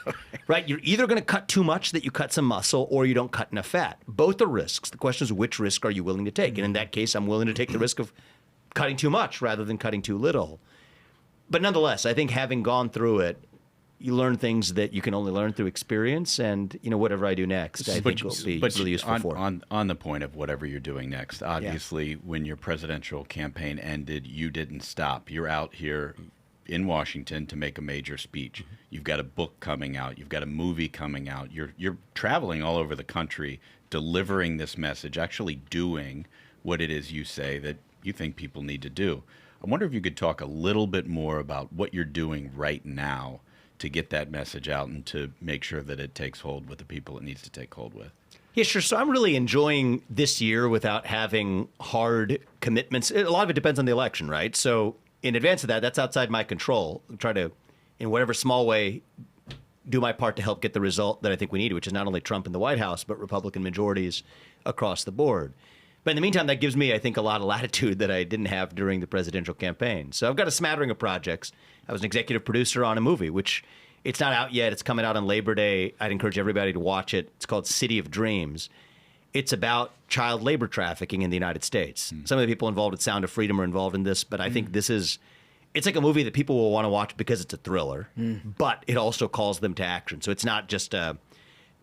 right? You're either going to cut too much that you cut some muscle or you don't cut enough fat. Both are risks. The question is, which risk are you willing to take? And in that case, I'm willing to take the risk of cutting too much rather than cutting too little. But nonetheless, I think having gone through it, you learn things that you can only learn through experience, and whatever I do next, I think will be really useful for. On the point of whatever you're doing next, obviously, when your presidential campaign ended, you didn't stop. You're out here in Washington to make a major speech. You've got a book coming out. You've got a movie coming out. You're traveling all over the country, delivering this message, actually doing what it is you say that you think people need to do. I wonder if you could talk a little bit more about what you're doing right now to get that message out and to make sure that it takes hold with the people it needs to take hold with. Yeah, sure. So I'm really enjoying this year without having hard commitments. A lot of it depends on the election, right? So in advance of that, that's outside my control. Try to, in whatever small way, do my part to help get the result that I think we need, which is not only Trump in the White House, but Republican majorities across the board. But in the meantime, that gives me, I think, a lot of latitude that I didn't have during the presidential campaign. So I've got a smattering of projects. I was an executive producer on a movie, which it's not out yet. It's coming out on Labor Day. I'd encourage everybody to watch it. It's called City of Dreams. It's about child labor trafficking in the United States. Some of the people involved with Sound of Freedom are involved in this, but I think it's like a movie that people will want to watch because it's a thriller, but it also calls them to action. So it's not just a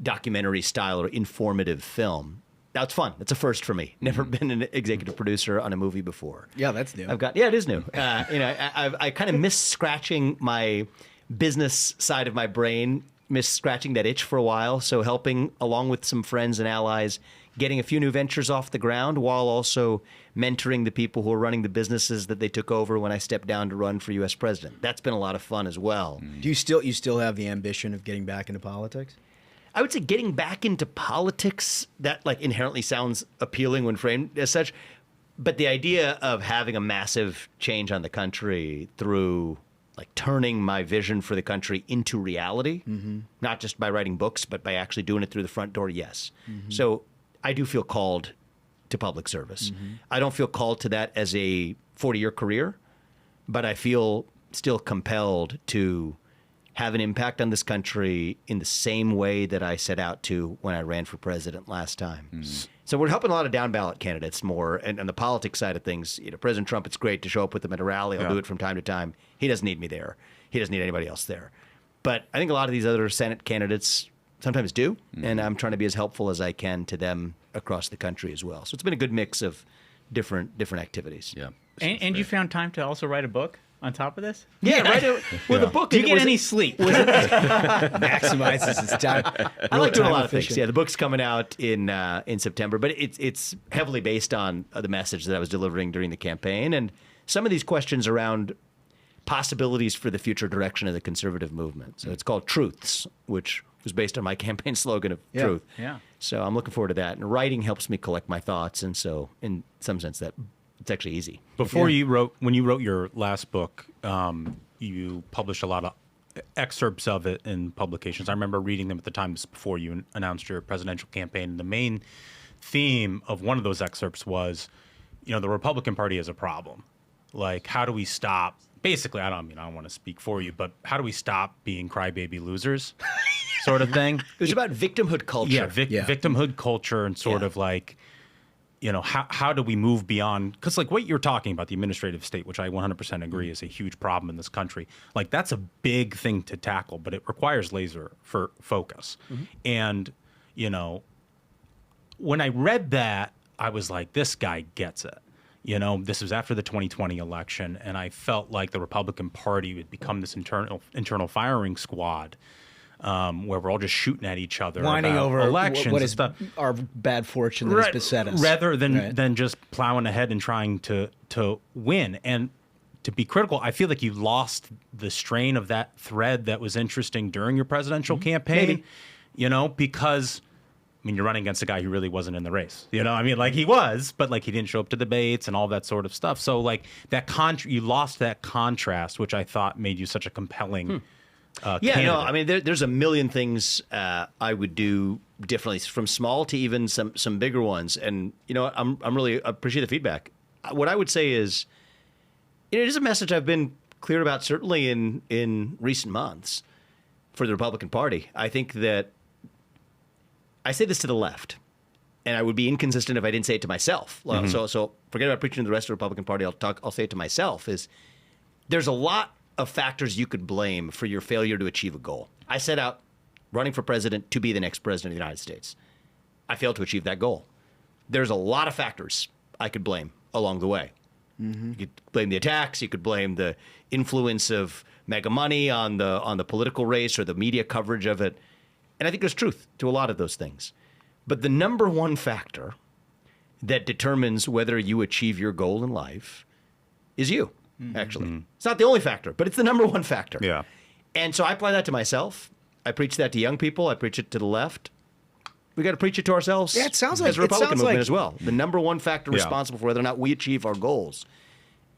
documentary style or informative film. That's fun. It's a first for me. Never been an executive producer on a movie before. Yeah, that's new. It is new. I kind of miss scratching my business side of my brain, miss scratching that itch for a while. So helping along with some friends and allies, getting a few new ventures off the ground while also mentoring the people who are running the businesses that they took over when I stepped down to run for U.S. president. That's been a lot of fun as well. Do you still have the ambition of getting back into politics? I would say getting back into politics, that inherently sounds appealing when framed as such. But the idea of having a massive change on the country through turning my vision for the country into reality, not just by writing books, but by actually doing it through the front door, yes. So I do feel called to public service. I don't feel called to that as a 40-year career, but I feel still compelled to have an impact on this country in the same way that I set out to when I ran for president last time. So we're helping a lot of down-ballot candidates more. And on the politics side of things, President Trump, it's great to show up with him at a rally. I'll do it from time to time. He doesn't need me there. He doesn't need anybody else there. But I think a lot of these other Senate candidates sometimes do, and I'm trying to be as helpful as I can to them across the country as well. So it's been a good mix of different activities. Yeah. And you found time to also write a book on top of this? Yeah, right. Well, the book. Do you get any sleep? Maximizes his time. I like doing a lot of things. Yeah, the book's coming out in September, but it's heavily based on the message that I was delivering during the campaign, and some of these questions around possibilities for the future direction of the conservative movement. So it's called Truths, which was based on my campaign slogan of truth. Yeah. So I'm looking forward to that, and writing helps me collect my thoughts, and so in some sense that it's actually easy. When you wrote your last book, you published a lot of excerpts of it in publications. I remember reading them at the time before you announced your presidential campaign. And the main theme of one of those excerpts was, the Republican Party is a problem. How do we stop? Basically, I don't want to speak for you, but how do we stop being crybaby losers, sort of thing? It was about victimhood culture. Yeah, victimhood culture and sort of how do we move beyond? Because what you're talking about, the administrative state, which I 100% agree is a huge problem in this country, that's a big thing to tackle, but it requires laser focus. And, when I read that, I was like, this guy gets it. This was after the 2020 election, and I felt like the Republican Party would become this internal firing squad. Where we're all just shooting at each other, whining over elections, what is our bad fortune that has beset us, rather than just plowing ahead and trying to win. And to be critical, I feel like you lost the strain of that thread that was interesting during your presidential campaign. Maybe. You know, because I mean, you're running against a guy who really wasn't in the race. You know, I mean, like he was, but like he didn't show up to debates and all that sort of stuff. So like that you lost that contrast, which I thought made you such a compelling. Candidate. I mean, there's a million things I would do differently, from small to even some bigger ones. And you know, I'm really appreciate the feedback. What I would say is, it is a message I've been clear about, certainly in recent months, for the Republican Party. I think that I say this to the left, and I would be inconsistent if I didn't say it to myself. So forget about preaching to the rest of the Republican Party. I'll say it to myself. Is there's a lot of factors you could blame for your failure to achieve a goal. I set out running for president to be the next president of the United States. I failed to achieve that goal. There's a lot of factors I could blame along the way. You could blame the attacks. You could blame the influence of mega money on the political race or the media coverage of it. And I think there's truth to a lot of those things. But the number one factor that determines whether you achieve your goal in life is you, actually. It's not the only factor, but it's the number one factor. Yeah. And so I apply that to myself. I preach that to young people. I preach it to the left. We got to preach it to ourselves. Yeah, it sounds as like a Republican movement like, as well. The number one factor responsible for whether or not we achieve our goals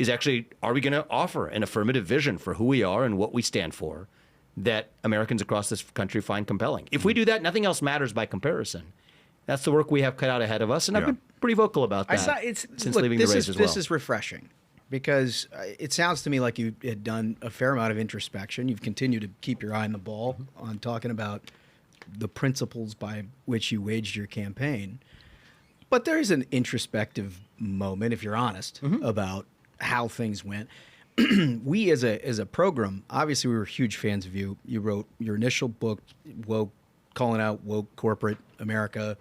is actually, are we going to offer an affirmative vision for who we are and what we stand for that Americans across this country find compelling? If we do that, nothing else matters by comparison. That's the work we have cut out ahead of us, and I've been pretty vocal about that since leaving the race as well. This is refreshing, because it sounds to me like you had done a fair amount of introspection. You've continued to keep your eye on the ball on talking about the principles by which you waged your campaign. But there is an introspective moment, if you're honest, about how things went. We as a program, obviously we were huge fans of you. You wrote your initial book, Woke, calling out woke corporate America.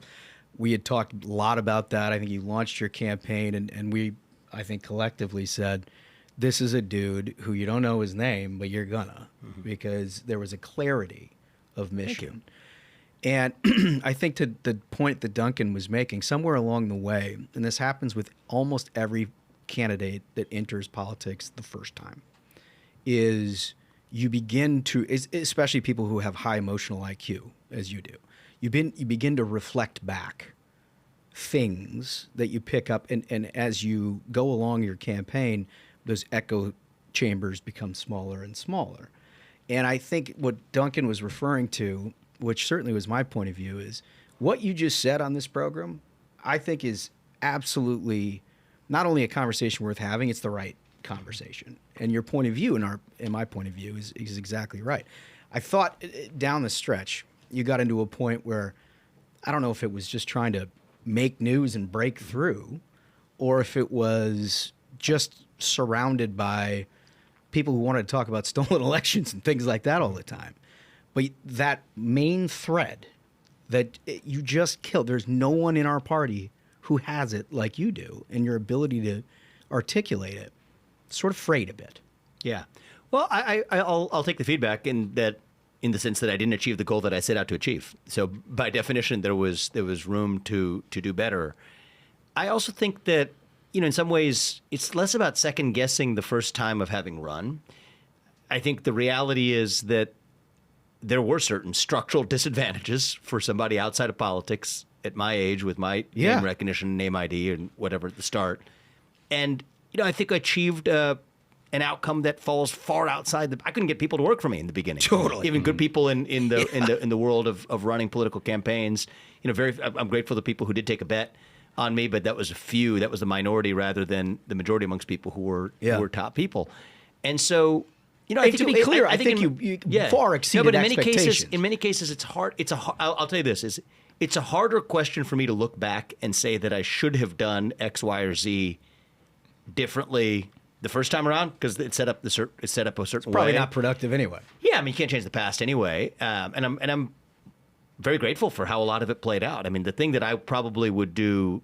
We had talked a lot about that. I think you launched your campaign, and we, I think, collectively said, this is a dude who you don't know his name, but you're gonna, because there was a clarity of mission. And I think to the point that Duncan was making, somewhere along the way, and this happens with almost every candidate that enters politics the first time, is you begin to, especially people who have high emotional IQ, as you do, you begin to reflect back things that you pick up, and as you go along your campaign, those echo chambers become smaller and smaller. And I think what Duncan was referring to, which certainly was my point of view, is what you just said on this program, I think is absolutely not only a conversation worth having, it's the right conversation. And your point of view and my point of view is exactly right. I thought down the stretch, you got into a point where I don't know if it was just trying to make news and break through, or if it was just surrounded by people who wanted to talk about stolen elections and things like that all the time. But that main thread that you just killed, there's no one in our party who has it like you do, and your ability to articulate it sort of frayed a bit. Yeah. Well, I'll take the feedback in the sense that I didn't achieve the goal that I set out to achieve. So by definition, there was room to do better. I also think that, in some ways, it's less about second guessing the first time of having run. I think the reality is that there were certain structural disadvantages for somebody outside of politics at my age, with my name recognition, name ID, and whatever at the start. And, I think I achieved an outcome that falls far outside I couldn't get people to work for me in the beginning. Totally. Even good people in the world of running political campaigns. I'm grateful to people who did take a bet on me, but that was a few. That was the minority rather than the majority amongst people who were top people. And so, I think to be clear, I think you far exceeded expectations. In many cases, it's hard. I'll tell you this: it's a harder question for me to look back and say that I should have done X, Y, or Z differently the first time around, because it's set up a certain way. Probably not productive anyway. Yeah, I mean, you can't change the past anyway. And I'm very grateful for how a lot of it played out. I mean, the thing that I probably would do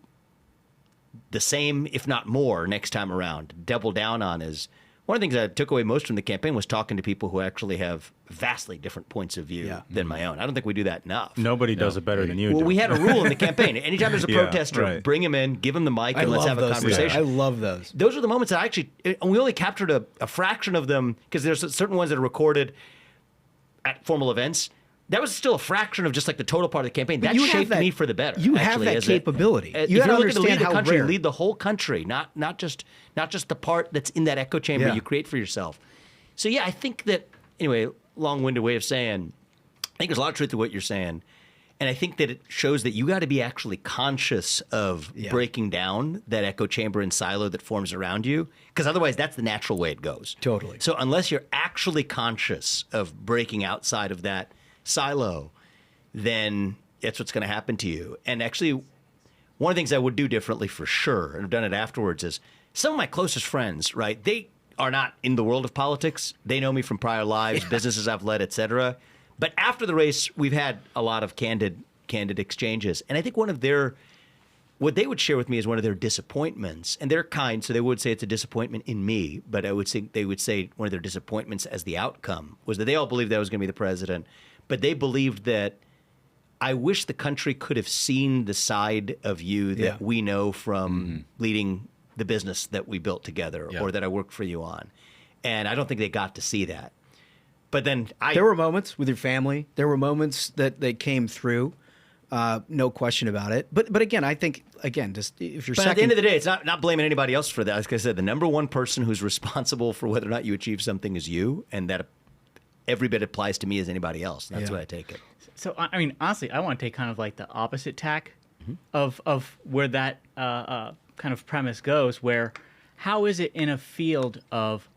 the same, if not more, next time around, double down on, is one of the things I took away most from the campaign was talking to people who actually have vastly different points of view than my own. I don't think we do that enough. Nobody does it better than you Well, do. we had a rule in the campaign. Anytime there's a protester, right. bring him in, give him the mic, and let's have a conversation. I love those. Those are the moments that I actually, and we only captured a fraction of them because there's certain ones that are recorded at formal events. That was still a fraction of just like the total part of the campaign. That shaped me for the better. You actually, have that capability. If You you're have to looking to lead understand the how country, rare. lead the whole country, not just the part that's in that echo chamber you create for yourself. So yeah, I think that anyway, long-winded way of saying, I think there's a lot of truth to what you're saying. And I think that it shows that you got to be actually conscious of breaking down that echo chamber and silo that forms around you, because otherwise that's the natural way it goes. Totally. So unless you're actually conscious of breaking outside of that silo, then that's what's going to happen to you. And actually, one of the things I would do differently for sure, and I've done it afterwards, is some of my closest friends, right, they are not in the world of politics. They know me from prior lives, businesses I've led, et cetera. But after the race, we've had a lot of candid exchanges. And I think what they would share with me is one of their disappointments. And they're kind, so they would say it's a disappointment in me. But they would say one of their disappointments as the outcome was that they all believed that I was going to be the president. But they believed that I wish the country could have seen the side of you that we know from leading the business that we built together or that I worked for you on. And I don't think they got to see that. But then there were moments with your family. There were moments that they came through, no question about it. But again, I think just if you're. But at the end of the day, it's not blaming anybody else for that. Like I said, the number one person who's responsible for whether or not you achieve something is you, and that every bit applies to me as anybody else. That's what I take it. So I mean, honestly, I want to take kind of like the opposite tack of where that kind of premise goes. Where how is it in a field of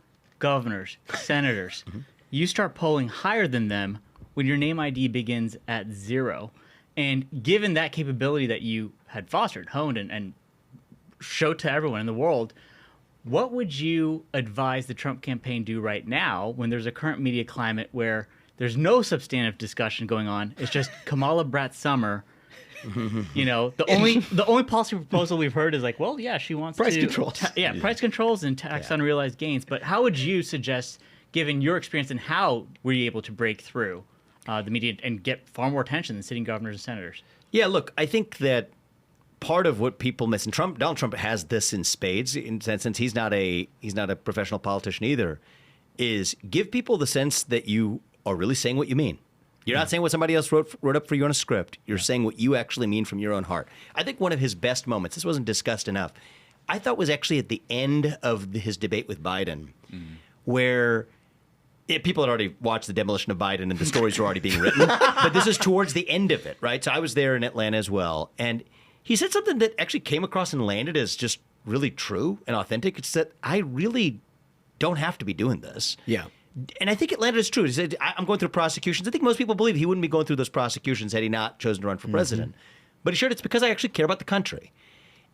governors, senators? You start polling higher than them when your name ID begins at 0. And given that capability that you had fostered, honed, and showed to everyone in the world, what would you advise the Trump campaign do right now when there's a current media climate where there's no substantive discussion going on? It's just Kamala Brat Summer. The only policy proposal we've heard is like, well, yeah, she wants price controls. Price controls and tax unrealized gains. But how would you suggest, given your experience, and how were you able to break through the media and get far more attention than sitting governors and senators? Yeah, look, I think that part of what people miss, and Donald Trump has this in spades, since he's not a professional politician either, is give people the sense that you are really saying what you mean. You're not saying what somebody else wrote up for you on a script. You're saying what you actually mean from your own heart. I think one of his best moments, this wasn't discussed enough, I thought was actually at the end of his debate with Biden, where people had already watched the demolition of Biden and the stories were already being written. But this is towards the end of it, right? So I was there in Atlanta as well. And he said something that actually came across and landed as just really true and authentic. It's that I really don't have to be doing this. Yeah. And I think it landed as true. He said, I'm going through prosecutions. I think most people believe he wouldn't be going through those prosecutions had he not chosen to run for president. But he shared it's because I actually care about the country.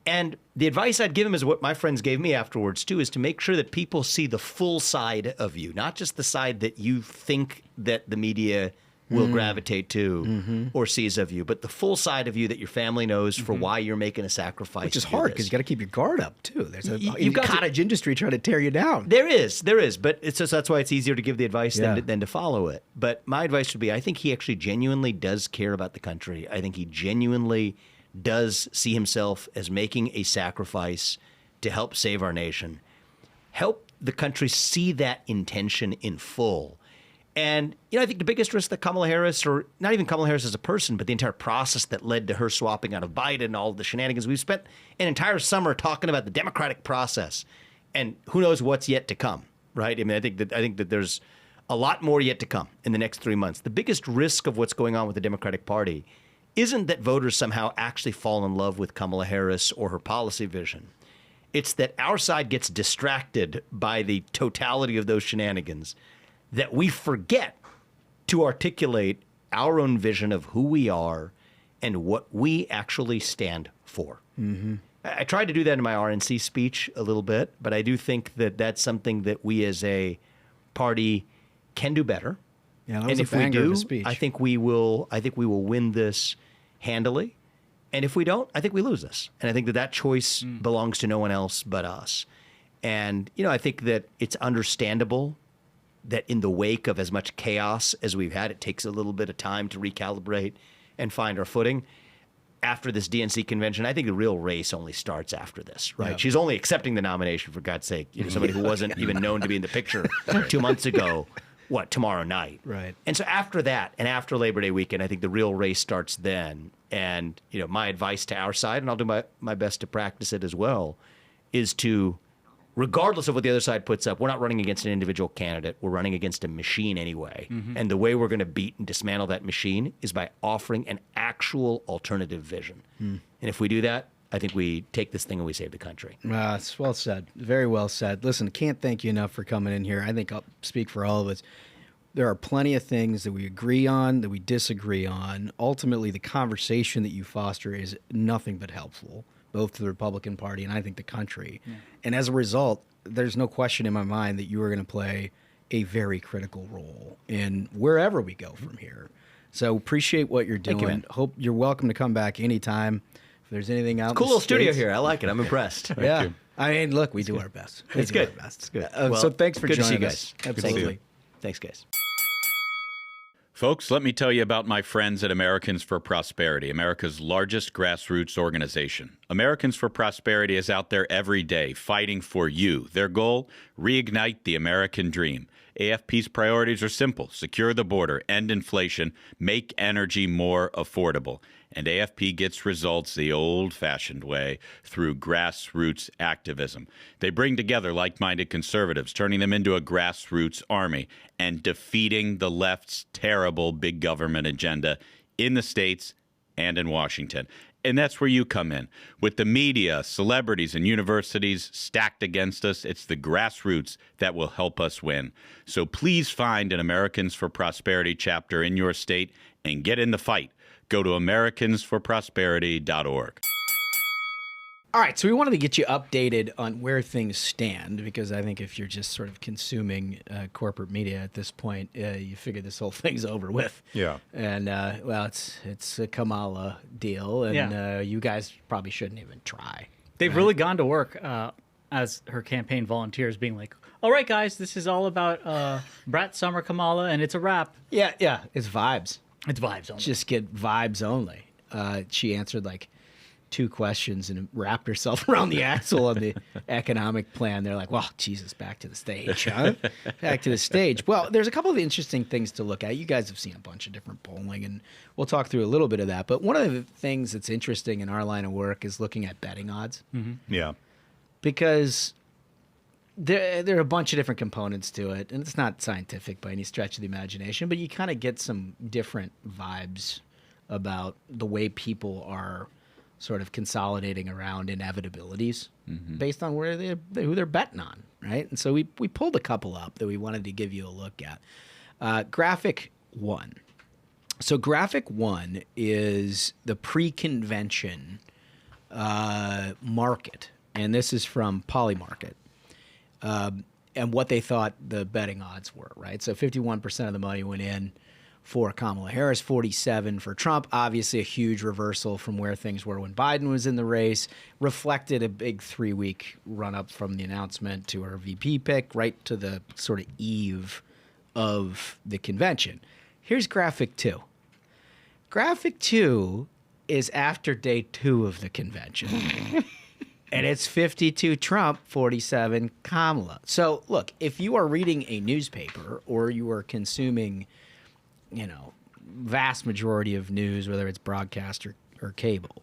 And the advice I'd give him is what my friends gave me afterwards, too, is to make sure that people see the full side of you, not just the side that you think that the media will gravitate to or sees of you, but the full side of you that your family knows for why you're making a sacrifice. Which is hard because you got to keep your guard up, too. There's you've got cottage industry trying to tear you down. There is. But it's just, that's why it's easier to give the advice than to follow it. But my advice would be, I think he actually genuinely does care about the country. I think he genuinely does see himself as making a sacrifice to help save our nation. Help the country see that intention in full. And, I think the biggest risk that Kamala Harris, or not even Kamala Harris as a person, but the entire process that led to her swapping out of Biden and all of the shenanigans, we've spent an entire summer talking about the democratic process, and who knows what's yet to come, right? I mean, I think that there's a lot more yet to come in the next 3 months. The biggest risk of what's going on with the Democratic Party isn't that voters somehow actually fall in love with Kamala Harris or her policy vision. It's that our side gets distracted by the totality of those shenanigans, that we forget to articulate our own vision of who we are and what we actually stand for. I tried to do that in my RNC speech a little bit, but I do think that that's something that we as a party can do better. Yeah, that was and a if we banger of do, a speech. I think we will win this handily. And if we don't, I think we lose this. And I think that choice belongs to no one else but us. And, I think that it's understandable that in the wake of as much chaos as we've had, it takes a little bit of time to recalibrate and find our footing. After this DNC convention, I think the real race only starts after this, right? Yeah. She's only accepting the nomination, for God's sake. Somebody who wasn't even known to be in the picture 2 months ago, tomorrow night. Right. And so after that, and after Labor Day weekend, I think the real race starts then. And, my advice to our side, and I'll do my best to practice it as well, is to, regardless of what the other side puts up, we're not running against an individual candidate. We're running against a machine anyway. And the way we're going to beat and dismantle that machine is by offering an actual alternative vision. And if we do that, I think we take this thing and we save the country. It's well said. Very well said. Listen, can't thank you enough for coming in here. I think I'll speak for all of us. There are plenty of things that we agree on, that we disagree on. Ultimately, the conversation that you foster is nothing but helpful, both to the Republican Party and I think the country. Yeah. And as a result, there's no question in my mind that you are going to play a very critical role in wherever we go from here. So appreciate what you're doing. Thank you, man. Hope you're welcome to come back anytime. If there's anything out, Cool little studio here. I like it. I'm impressed. Yeah. I mean, look, we do our best. It's good. It's good. So thanks for good to see joining you us. guys. Absolutely. Thanks, guys. Folks, let me tell you about my friends at Americans for Prosperity, America's largest grassroots organization. Americans for Prosperity is out there every day fighting for you. Their goal, reignite the American dream. AFP's priorities are simple: secure the border, end inflation, make energy more affordable. And AFP gets results the old-fashioned way, through grassroots activism. They bring together like-minded conservatives, turning them into a grassroots army, and defeating the left's terrible big government agenda in the states and in Washington. And that's where you come in. With the media, celebrities, and universities stacked against us, it's the grassroots that will help us win. So please find an Americans for Prosperity chapter in your state and get in the fight. Go to americansforprosperity.org. All right, so we wanted to get you updated on where things stand, because I think if you're just sort of consuming corporate media at this point, you figure this whole thing's over with. Yeah. And, it's a Kamala deal, and you guys probably shouldn't even try. They've really gone to work as her campaign volunteers, being like, all right, guys, this is all about Brat Summer Kamala, and it's a wrap. Yeah, it's vibes. It's vibes only. Just get vibes only. She answered like 2 questions and wrapped herself around the axle on the economic plan. They're like, well, Jesus, back to the stage, huh? Back to the stage. Well, there's a couple of interesting things to look at. You guys have seen a bunch of different polling, and we'll talk through a little bit of that. But one of the things that's interesting in our line of work is looking at betting odds. Mm-hmm. Yeah. Because there are a bunch of different components to it, and it's not scientific by any stretch of the imagination, but you kind of get some different vibes about the way people are sort of consolidating around inevitabilities based on who they're betting on, right? And so we pulled a couple up that we wanted to give you a look at. Graphic 1. So graphic 1 is the pre-convention market, and this is from Polymarket. And what they thought the betting odds were, right? So 51% of the money went in for Kamala Harris, 47% for Trump. Obviously a huge reversal from where things were when Biden was in the race. Reflected a big 3-week run-up from the announcement to her VP pick right to the sort of eve of the convention. Here's graphic 2. Graphic 2 is after day 2 of the convention. And it's 52 Trump, 47 Kamala. So, look, if you are reading a newspaper or you are consuming, vast majority of news, whether it's broadcast or cable,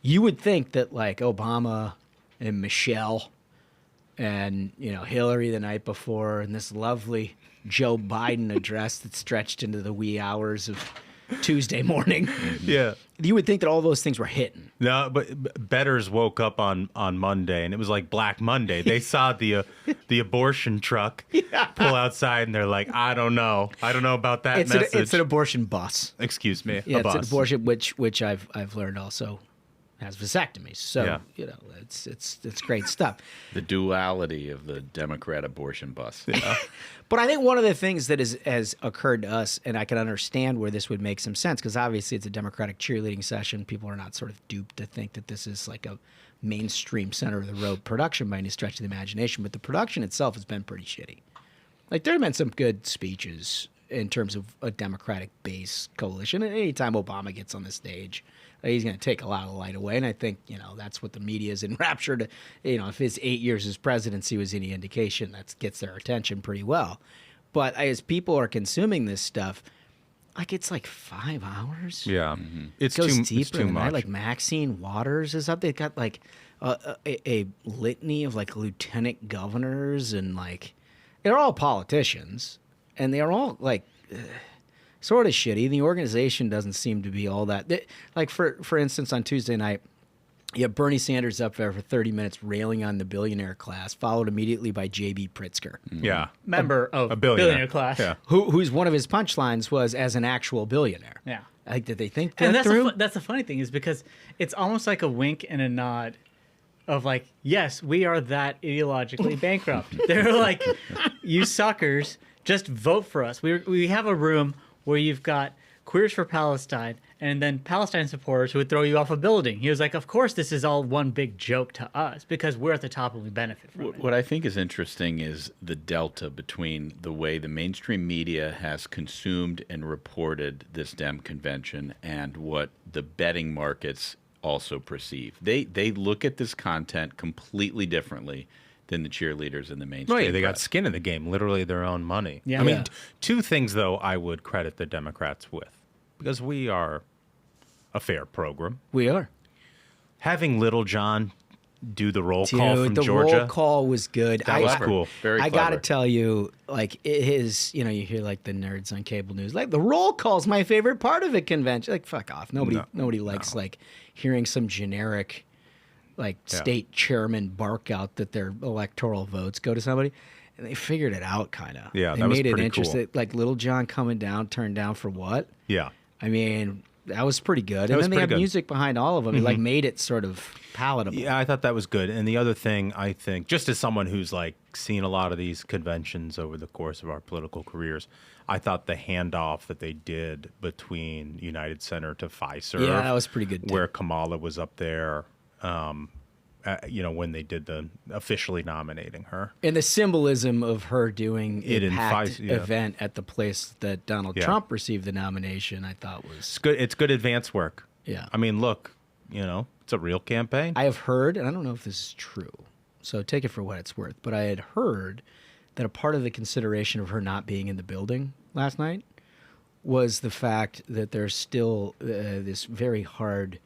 you would think that, like, Obama and Michelle and, Hillary the night before and this lovely Joe Biden address that stretched into the wee hours of Tuesday morning. Yeah. You would think that all those things were hitting. No, but bettors woke up on Monday, and it was like Black Monday. They saw the abortion truck pull outside, and they're like, I don't know about that message. It's an abortion bus. Excuse me, Yeah, a it's bus. an abortion, which I've learned also has vasectomies. So it's great stuff. The duality of the Democrat abortion bus. Yeah. But I think one of the things that has occurred to us, and I can understand where this would make some sense, because obviously it's a Democratic cheerleading session. People are not sort of duped to think that this is like a mainstream center of the road production by any stretch of the imagination, but the production itself has been pretty shitty. Like, there have been some good speeches in terms of a Democratic base coalition. And anytime Obama gets on the stage, he's going to take a lot of the light away. And I think, that's what the media is enraptured. If his 8 years as presidency was any indication, that gets their attention pretty well. But as people are consuming this stuff, like, it's like 5 hours. Yeah. It goes deeper it's too than much. that. Like, Maxine Waters is up. They've got like a litany of like lieutenant governors, and like they're all politicians, and they're all like sort of shitty. The organization doesn't seem to be all that. Like, for instance, on Tuesday night, you have Bernie Sanders up there for 30 minutes railing on the billionaire class, followed immediately by J.B. Pritzker. Yeah. Member of A billionaire class. Yeah. Who's one of his punchlines was, as an actual billionaire. Yeah. Like, did they think that And that's through? that's the funny thing, is because it's almost like a wink and a nod of like, yes, we are that ideologically bankrupt. They're like, you suckers, just vote for us. We have a room where you've got Queers for Palestine and then Palestine supporters who would throw you off a building. He was like, of course this is all one big joke to us because we're at the top and we benefit from it. What I think is interesting is the delta between the way the mainstream media has consumed and reported this Dem convention and what the betting markets also perceive. They look at this content completely differently than the cheerleaders in the mainstream. Oh, yeah, they got press. skin in the game, literally their own money. Yeah. I mean, Yeah. two things, though, I would credit the Democrats with, because we are a fair program. We are. Having Little John do the roll call from the Georgia, roll call was good. that was cool. Very I clever. gotta tell you, like, his, you hear like the nerds on cable news, like, the roll call's my favorite part of a convention. Like, fuck off. Nobody likes like hearing some generic, like, state chairman bark out that their electoral votes go to somebody. And they figured it out, kind of. Yeah, they that was made it pretty interesting. cool. Like, Little John coming down, turned down for what? Yeah. I mean, that was pretty good. And was then they pretty have good. music behind all of them. It like made it sort of palatable. Yeah, I thought that was good. And the other thing, I think, just as someone who's like seen a lot of these conventions over the course of our political careers, I thought the handoff that they did between United Center to Pfizer, Yeah, that was pretty good, too. where Kamala was up there, when they did the officially nominating her. And the symbolism of her doing It a in packed Pfizer, yeah. event at the place that Donald Yeah. Trump received the nomination, I thought was It's good. It's good advance work. Yeah. I mean, look, it's a real campaign. I have heard, and I don't know if this is true, so take it for what it's worth, but I had heard that a part of the consideration of her not being in the building last night was the fact that there's still this very hard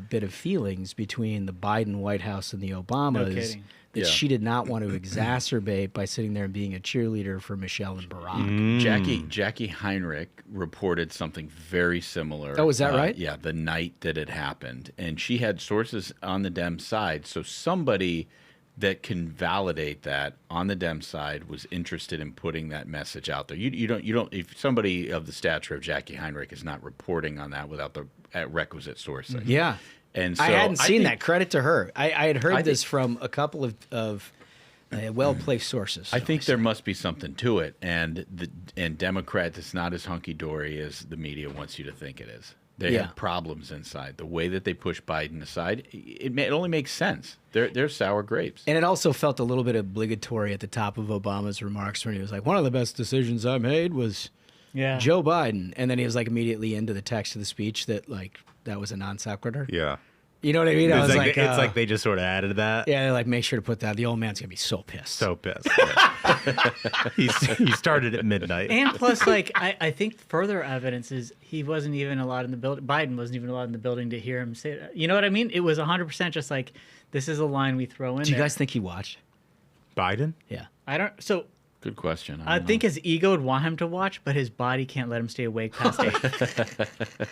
bit of feelings between the Biden White House and the Obamas kidding. that Yeah. she did not want to exacerbate by sitting there and being a cheerleader for Michelle and Barack. Jackie Heinrich reported something very similar. Oh, is that right? Yeah, the night that it happened, and she had sources on the Dem side. So somebody that can validate that on the Dem side was interested in putting that message out there. You don't. If somebody of the stature of Jackie Heinrich is not reporting on that without the requisite sourcing, Yeah. And so I hadn't seen think- that. Credit to her. I had heard I this think- from a couple of well-placed sources. I think there must be something to it, and Democrats, it's not as hunky dory as the media wants you to think it is. They Yeah. have problems inside. The way that they push Biden aside, it only makes sense. They're sour grapes. And it also felt a little bit obligatory at the top of Obama's remarks when he was like, one of the best decisions I made was Joe Biden. And then he was like immediately into the text of the speech that like that was a non sequitur. Yeah. You know what I mean? I was like, it's like they just sort of added that. yeah, they're like, make sure to put that. The old man's going to be so pissed. So pissed. he started at midnight. And plus, like, I think further evidence is he wasn't even allowed in the building. Biden wasn't even allowed in the building to hear him say that. You know what I mean? It was 100% just like, this is a line we throw in Do you there. guys think he watched? Biden? Yeah. I don't. So Good question. I don't think know. his ego would want him to watch, but his body can't let him stay awake past 8.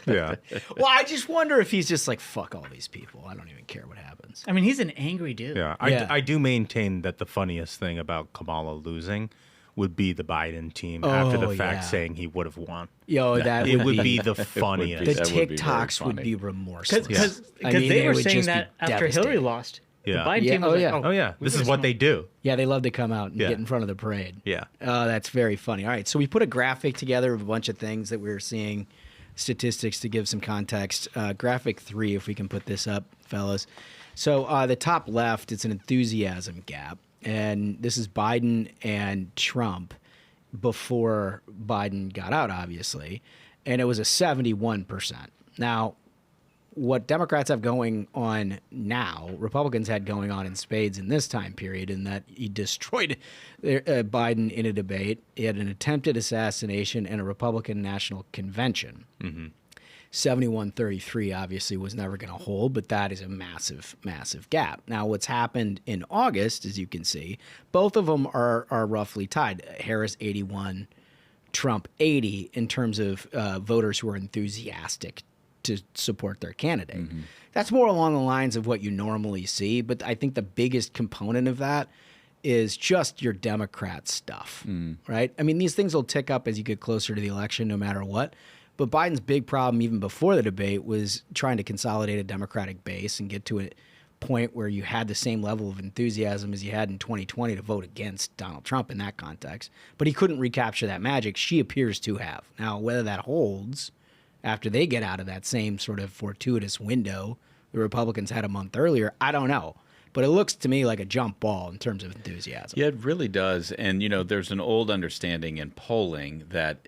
Yeah. Well, I just wonder if he's just like, fuck all these people. I don't even care what happens. I mean, he's an angry dude. Yeah. Yeah. I do maintain that the funniest thing about Kamala losing would be the Biden team after the Oh, fact yeah. saying he would have won. Yo, that It would be the funniest. the That would be very TikToks would funny. be remorseless. Because I mean, they were would saying just be that after Hillary devastating. lost. Yeah. The Biden Yeah, team was oh, like, yeah. Oh, yeah. we This is would've what they do. Yeah, they love to come out and Yeah. get in front of the parade. Yeah. Oh, that's very funny. All right, so we put a graphic together of a bunch of things that we were seeing, statistics to give some context. Graphic 3, if we can put this up, fellas. So the top left, it's an enthusiasm gap. And this is Biden and Trump before Biden got out, obviously. And it was a 71%. Now, what Democrats have going on now, Republicans had going on in spades in this time period, in that he destroyed Biden in a debate. He had an attempted assassination and a Republican National Convention. 71-33 obviously was never going to hold, but that is a massive, massive gap. Now, what's happened in August, as you can see, both of them are roughly tied. Harris 81, Trump 80 in terms of voters who are enthusiastic to support their candidate. That's more along the lines of what you normally see, but I think the biggest component of that is just your Democrat stuff, right? I mean, these things will tick up as you get closer to the election no matter what. But Biden's big problem, even before the debate, was trying to consolidate a Democratic base and get to a point where you had the same level of enthusiasm as you had in 2020 to vote against Donald Trump in that context. But he couldn't recapture that magic. She appears to have. Now, whether that holds after they get out of that same sort of fortuitous window the Republicans had a month earlier, I don't know. But it looks to me like a jump ball in terms of enthusiasm. Yeah, it really does. And, you know, there's an old understanding in polling that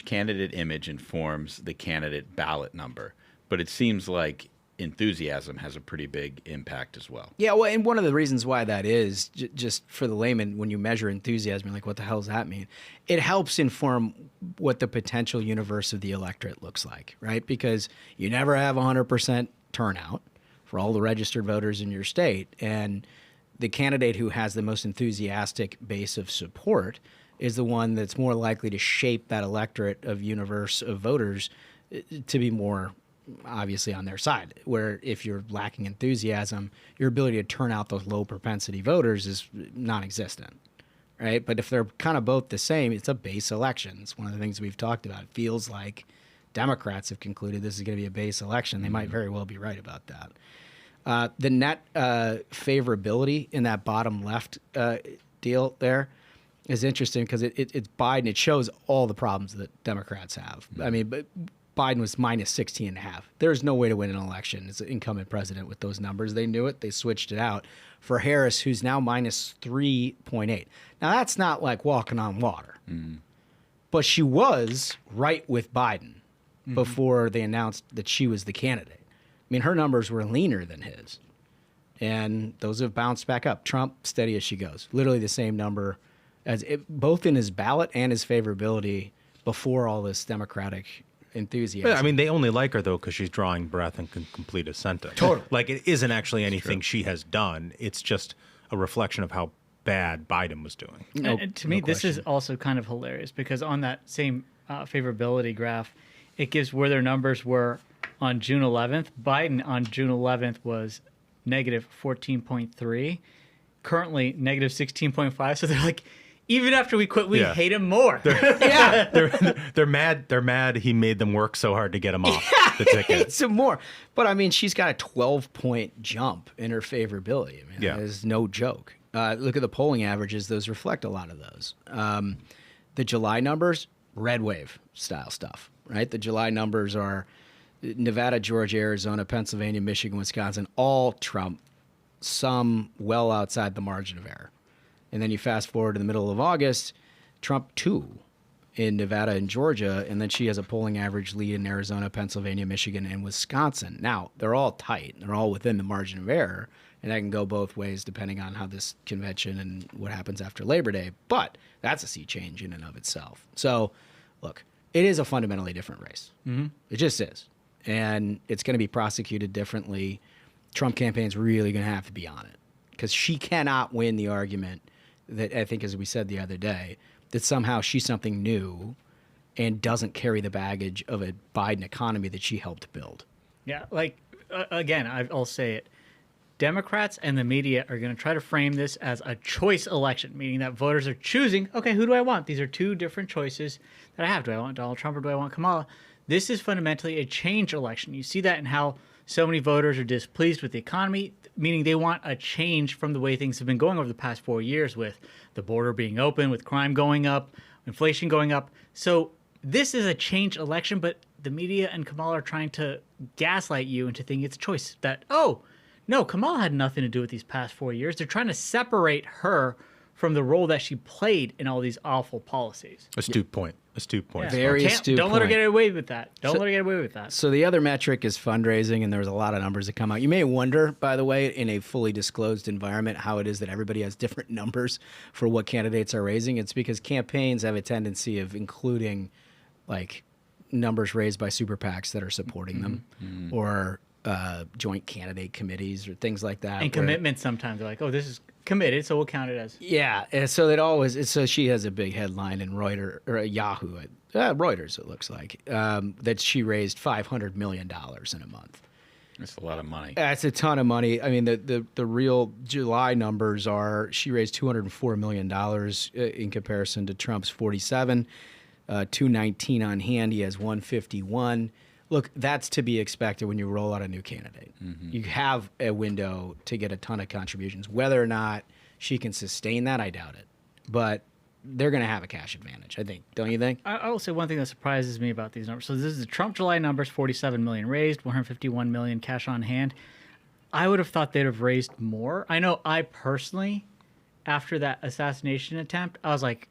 candidate image informs the candidate ballot number. But it seems like enthusiasm has a pretty big impact as well. Yeah, well, and one of the reasons why that is, just for the layman, when you measure enthusiasm, you're like, what the hell does that mean? It helps inform what the potential universe of the electorate looks like, right? Because you never have 100% turnout for all the registered voters in your state. And the candidate who has the most enthusiastic base of support is the one that's more likely to shape that electorate of universe of voters to be more obviously on their side. Where if you're lacking enthusiasm, your ability to turn out those low propensity voters is non-existent, right? But if they're kind of both the same, it's a base election. It's one of the things we've talked about. It feels like Democrats have concluded this is going to be a base election. They might very well be right about that. The net favorability in that bottom left deal there is interesting because it's Biden. It shows all the problems that Democrats have. I mean, but Biden was minus 16.5. There's no way to win an election as an incumbent president with those numbers. They knew it. They switched it out for Harris, who's now minus 3.8. Now, that's not like walking on water. But she was right with Biden before they announced that she was the candidate. I mean, her numbers were leaner than his. And those have bounced back up. Trump, steady as she goes. Literally the same number, both in his ballot and his favorability before all this Democratic enthusiasm. I mean, they only like her, though, because she's drawing breath and can complete a sentence. Totally. Like, it isn't actually anything she has done. It's just a reflection of how bad Biden was doing. And to me, this is also kind of hilarious because on that same favorability graph, it gives where their numbers were on June 11th. Biden on June 11th was negative 14.3, currently negative 16.5. So they're like, even after we quit, we hate him more. They're mad. They're mad he made them work so hard to get him off the ticket. Hates him more. But I mean, she's got a 12-point jump in her favorability. I mean, that is no joke. Look at the polling averages; those reflect a lot of those. The July numbers, red wave style stuff, right? The July numbers are Nevada, Georgia, Arizona, Pennsylvania, Michigan, Wisconsin, all Trump, some well outside the margin of error. And then you fast forward to the middle of August, Trump 2 in Nevada and Georgia, and then she has a polling average lead in Arizona, Pennsylvania, Michigan, and Wisconsin. Now, they're all tight. They're all within the margin of error, and that can go both ways depending on how this convention and what happens after Labor Day. But that's a sea change in and of itself. So, look, it is a fundamentally different race. It just is. And it's going to be prosecuted differently. Trump campaign's really going to have to be on it because she cannot win the argument that I think, as we said the other day, that somehow she's something new and doesn't carry the baggage of a Biden economy that she helped build. Yeah, like, again, I'll say it. Democrats and the media are going to try to frame this as a choice election, meaning that voters are choosing, okay, who do I want? These are two different choices that I have. Do I want Donald Trump or do I want Kamala? This is fundamentally a change election. You see that in how so many voters are displeased with the economy, meaning they want a change from the way things have been going over the past 4 years with the border being open, with crime going up, inflation going up. So this is a change election, but the media and Kamala are trying to gaslight you into thinking it's a choice that, oh, No, Kamala had nothing to do with these past 4 years. They're trying to separate her from the role that she played in all these awful policies. Astute point. Astute point. Yeah. Very astute Don't let her point. get away with that. Don't let her get away with that. So the other metric is fundraising, and there was a lot of numbers that come out. You may wonder, by the way, in a fully disclosed environment, how it is that everybody has different numbers for what candidates are raising. It's because campaigns have a tendency of including, like, numbers raised by super PACs that are supporting them, or joint candidate committees or things like that. And commitments sometimes. They're like, oh, this is committed, so we'll count it as. Yeah, and so that always. So she has a big headline in Reuters or Yahoo, Reuters, it looks like, that she raised $500 million in a month. That's a lot of money. That's a ton of money. I mean, the real July numbers are she raised $204 million in comparison to Trump's 47, 219 on hand. He has 151. Look, that's to be expected when you roll out a new candidate. You have a window to get a ton of contributions. Whether or not she can sustain that, I doubt it. But they're going to have a cash advantage, I think. Don't you think? I will say one thing that surprises me about these numbers. So this is the Trump July numbers: 47 million raised, 151 million cash on hand. I would have thought they'd have raised more. I know I personally, after that assassination attempt, I was like,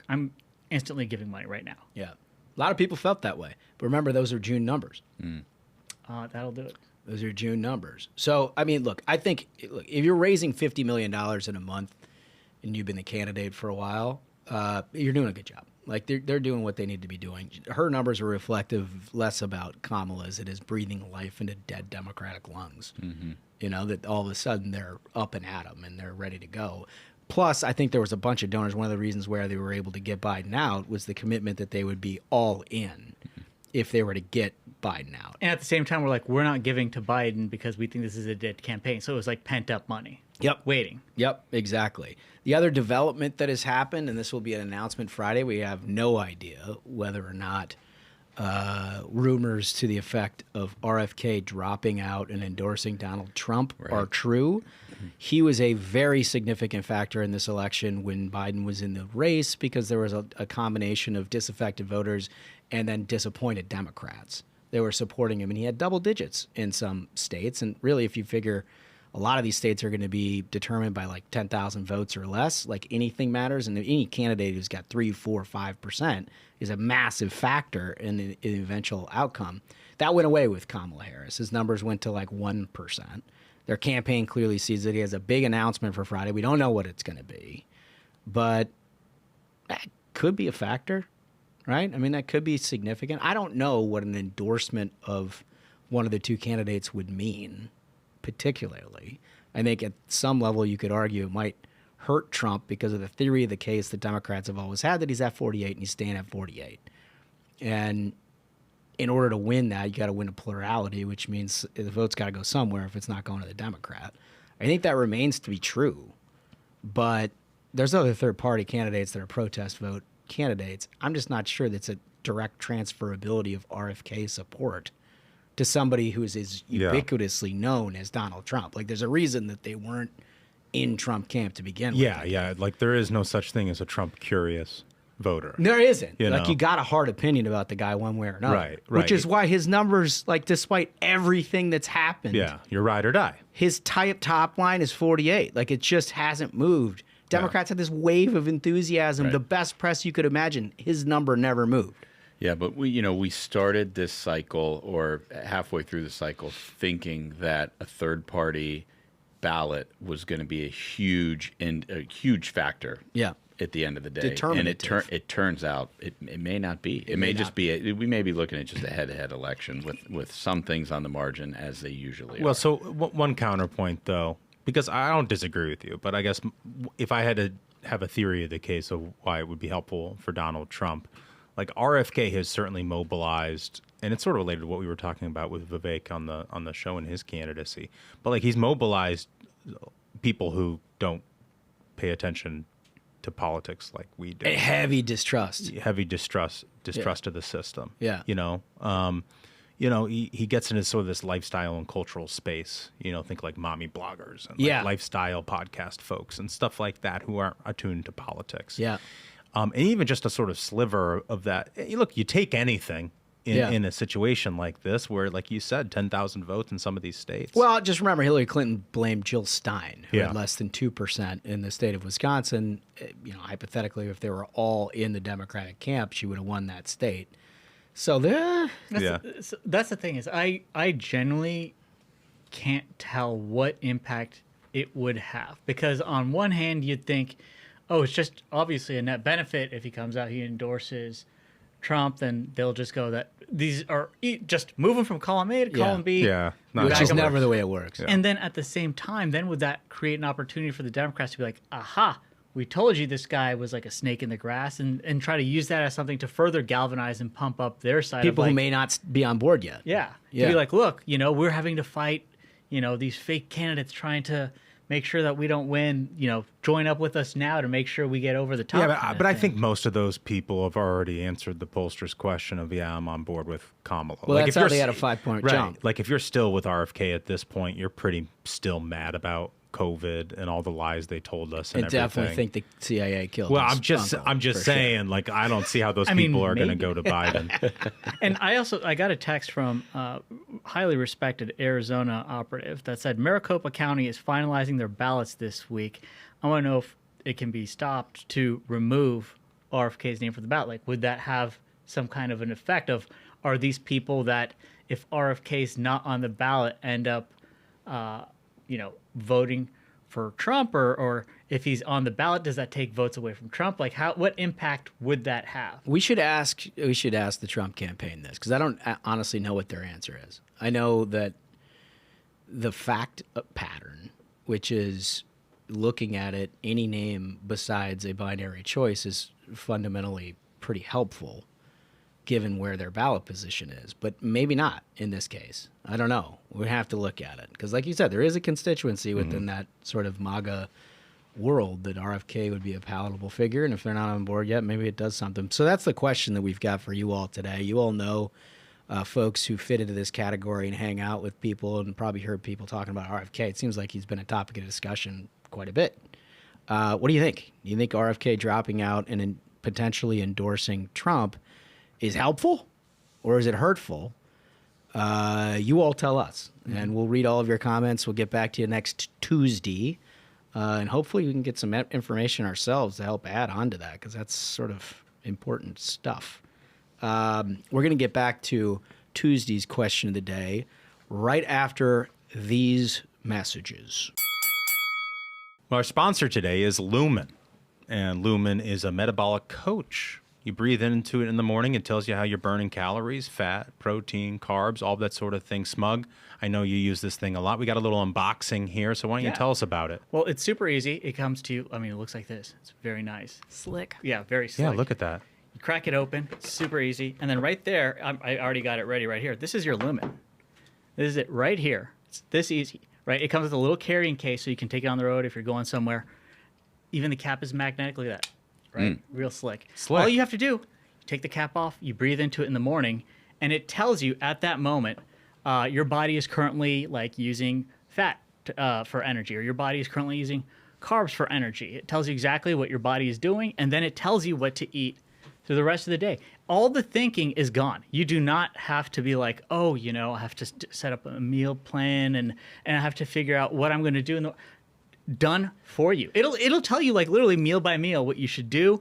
I'm instantly giving money right now. Yeah. A lot of people felt that way. But remember, those are June numbers. That'll do it. Those are June numbers. So, I mean, look, I think if you're raising $50 million in a month and you've been the candidate for a while, you're doing a good job. Like, they're doing what they need to be doing. Her numbers are reflective less about Kamala as it is breathing life into dead Democratic lungs. You know, that all of a sudden they're up and at them and they're ready to go. Plus, I think there was a bunch of donors. One of the reasons where they were able to get Biden out was the commitment that they would be all in if they were to get Biden out. And at the same time, we're like, we're not giving to Biden because we think this is a dead campaign. So it was like pent up money. Yep. Waiting. Yep, exactly. The other development that has happened, and this will be an announcement Friday, we have no idea whether or not rumors to the effect of RFK dropping out and endorsing Donald Trump are true. He was a very significant factor in this election when Biden was in the race because there was a combination of disaffected voters and then disappointed Democrats. They were supporting him, and he had double digits in some states. And really, if you figure a lot of these states are going to be determined by like 10,000 votes or less, like anything matters. And any candidate who's got 3, 4, 5% is a massive factor in the eventual outcome. That went away with Kamala Harris. His numbers went to like 1%. Their campaign clearly sees that he has a big announcement for Friday. We don't know what it's going to be, but that could be a factor, right? I mean, that could be significant. I don't know what an endorsement of one of the two candidates would mean, particularly. I think at some level you could argue it might hurt Trump because of the theory of the case that Democrats have always had, that he's at 48 and he's staying at 48. And in order to win that, you got to win a plurality, which means the vote's got to go somewhere if it's not going to the Democrat. I think that remains to be true. But there's other third-party candidates that are protest vote candidates. I'm just not sure that's a direct transferability of RFK support to somebody who is as ubiquitously known as Donald Trump. Like, there's a reason that they weren't in Trump camp to begin with. Yeah. Like, there is no such thing as a Trump curious voter. There isn't. You like, know? you got a hard opinion about the guy one way or another. Right. Which is why his numbers, like, despite everything that's happened. Yeah, you're ride or die. His top line is 48. Like, it just hasn't moved. Democrats had this wave of enthusiasm, the best press you could imagine. His number never moved. Yeah, but we started this cycle, or halfway through the cycle, thinking that a third-party ballot was going to be a huge factor. Yeah. At the end of the day, Determinative. and it turns out it may not be. It may just be. We may be looking at just a head-to-head election with some things on the margin as they usually are. Well, so one counterpoint though, because I don't disagree with you, but I guess if I had to have a theory of the case of why it would be helpful for Donald Trump, like RFK has certainly mobilized, and it's sort of related to what we were talking about with Vivek on the show and his candidacy. But like, he's mobilized people who don't pay attention to politics like we do. A heavy distrust. Heavy distrust of the system. Yeah. He gets into sort of this lifestyle and cultural space. Think like mommy bloggers and like lifestyle podcast folks and stuff like that who aren't attuned to politics. Yeah. And even just a sort of sliver of that. Look, you take anything, in a situation like this where, like you said, 10,000 votes in some of these states. Well, just remember Hillary Clinton blamed Jill Stein, who Yeah. had less than 2% in the state of Wisconsin. Hypothetically, if they were all in the Democratic camp, she would have won that state. So That's the thing is I genuinely can't tell what impact it would have, because on one hand you'd think, oh, it's just obviously a net benefit if he comes out, he endorses Trump, then they'll just go that these are just moving from column A to column B. Yeah. Not which how is it never works. the way it works. And then at the same time, then would that create an opportunity for the Democrats to be like, aha, we told you this guy was like a snake in the grass, and try to use that as something to further galvanize and pump up their side. People of who like, may not be on board yet. Yeah. Yeah. To be like, look, we're having to fight, these fake candidates trying to make sure that we don't win, join up with us now to make sure we get over the top. Yeah, but I think most of those people have already answered the pollsters' question of, I'm on board with Kamala. Well, like, that's if how you're they had a s- 5-point right, jump. Like, if you're still with RFK at this point, you're pretty still mad about COVID and all the lies they told us and I everything. definitely think the CIA killed Well, his I'm just uncle, for saying, like, I don't see how those I mean, people are going to maybe. go to Biden. And I got a text from highly respected Arizona operative that said Maricopa County is finalizing their ballots this week. I want to know if it can be stopped to remove RFK's name from the ballot. Like, would that have some kind of an effect of, are these people that if RFK's not on the ballot end up, voting for Trump, or if he's on the ballot, does that take votes away from Trump? Like, what impact would that have? We should ask the Trump campaign this, because I don't honestly know what their answer is. I know that the fact pattern, which is looking at it, any name besides a binary choice is fundamentally pretty helpful given where their ballot position is, but maybe not in this case. I don't know. We have to look at it, because like you said, there is a constituency within that sort of MAGA world that RFK would be a palatable figure, and if they're not on board yet, maybe it does something. So that's the question that we've got for you all today. You all know folks who fit into this category and hang out with people, and probably heard people talking about RFK. It seems like he's been a topic of discussion quite a bit. What do you think? Do you think RFK dropping out and potentially endorsing Trump is helpful, or is it hurtful? You all tell us, and we'll read all of your comments. We'll get back to you next Tuesday, and hopefully we can get some information ourselves to help add on to that, because that's sort of important stuff. We're going to get back to Tuesday's question of the day right after these messages. Well, our sponsor today is Lumen, and Lumen is a metabolic coach. You breathe into it in the morning. It tells you how you're burning calories, fat, protein, carbs, all that sort of thing. Smug, I know you use this thing a lot. We got a little unboxing here, so why don't you tell us about it? Well, it's super easy. It comes to, it looks like this. It's very nice. Slick. Yeah, very slick. Yeah, look at that. You crack it open, it's super easy. And then right there, I already got it ready right here. This is your Lumen. This is it right here. It's this easy, right? It comes with a little carrying case so you can take it on the road if you're going somewhere. Even the cap is magnetic. Look at that. Right? Real slick. All you have to do, you take the cap off, you breathe into it in the morning, and it tells you at that moment your body is currently like using fat for energy, or your body is currently using carbs for energy. It tells you exactly what your body is doing, and then it tells you what to eat through the rest of the day. All the thinking is gone. You do not have to be like, oh, I have to set up a meal plan and I have to figure out what I'm going to do. Done for you. It'll tell you like literally meal by meal what you should do.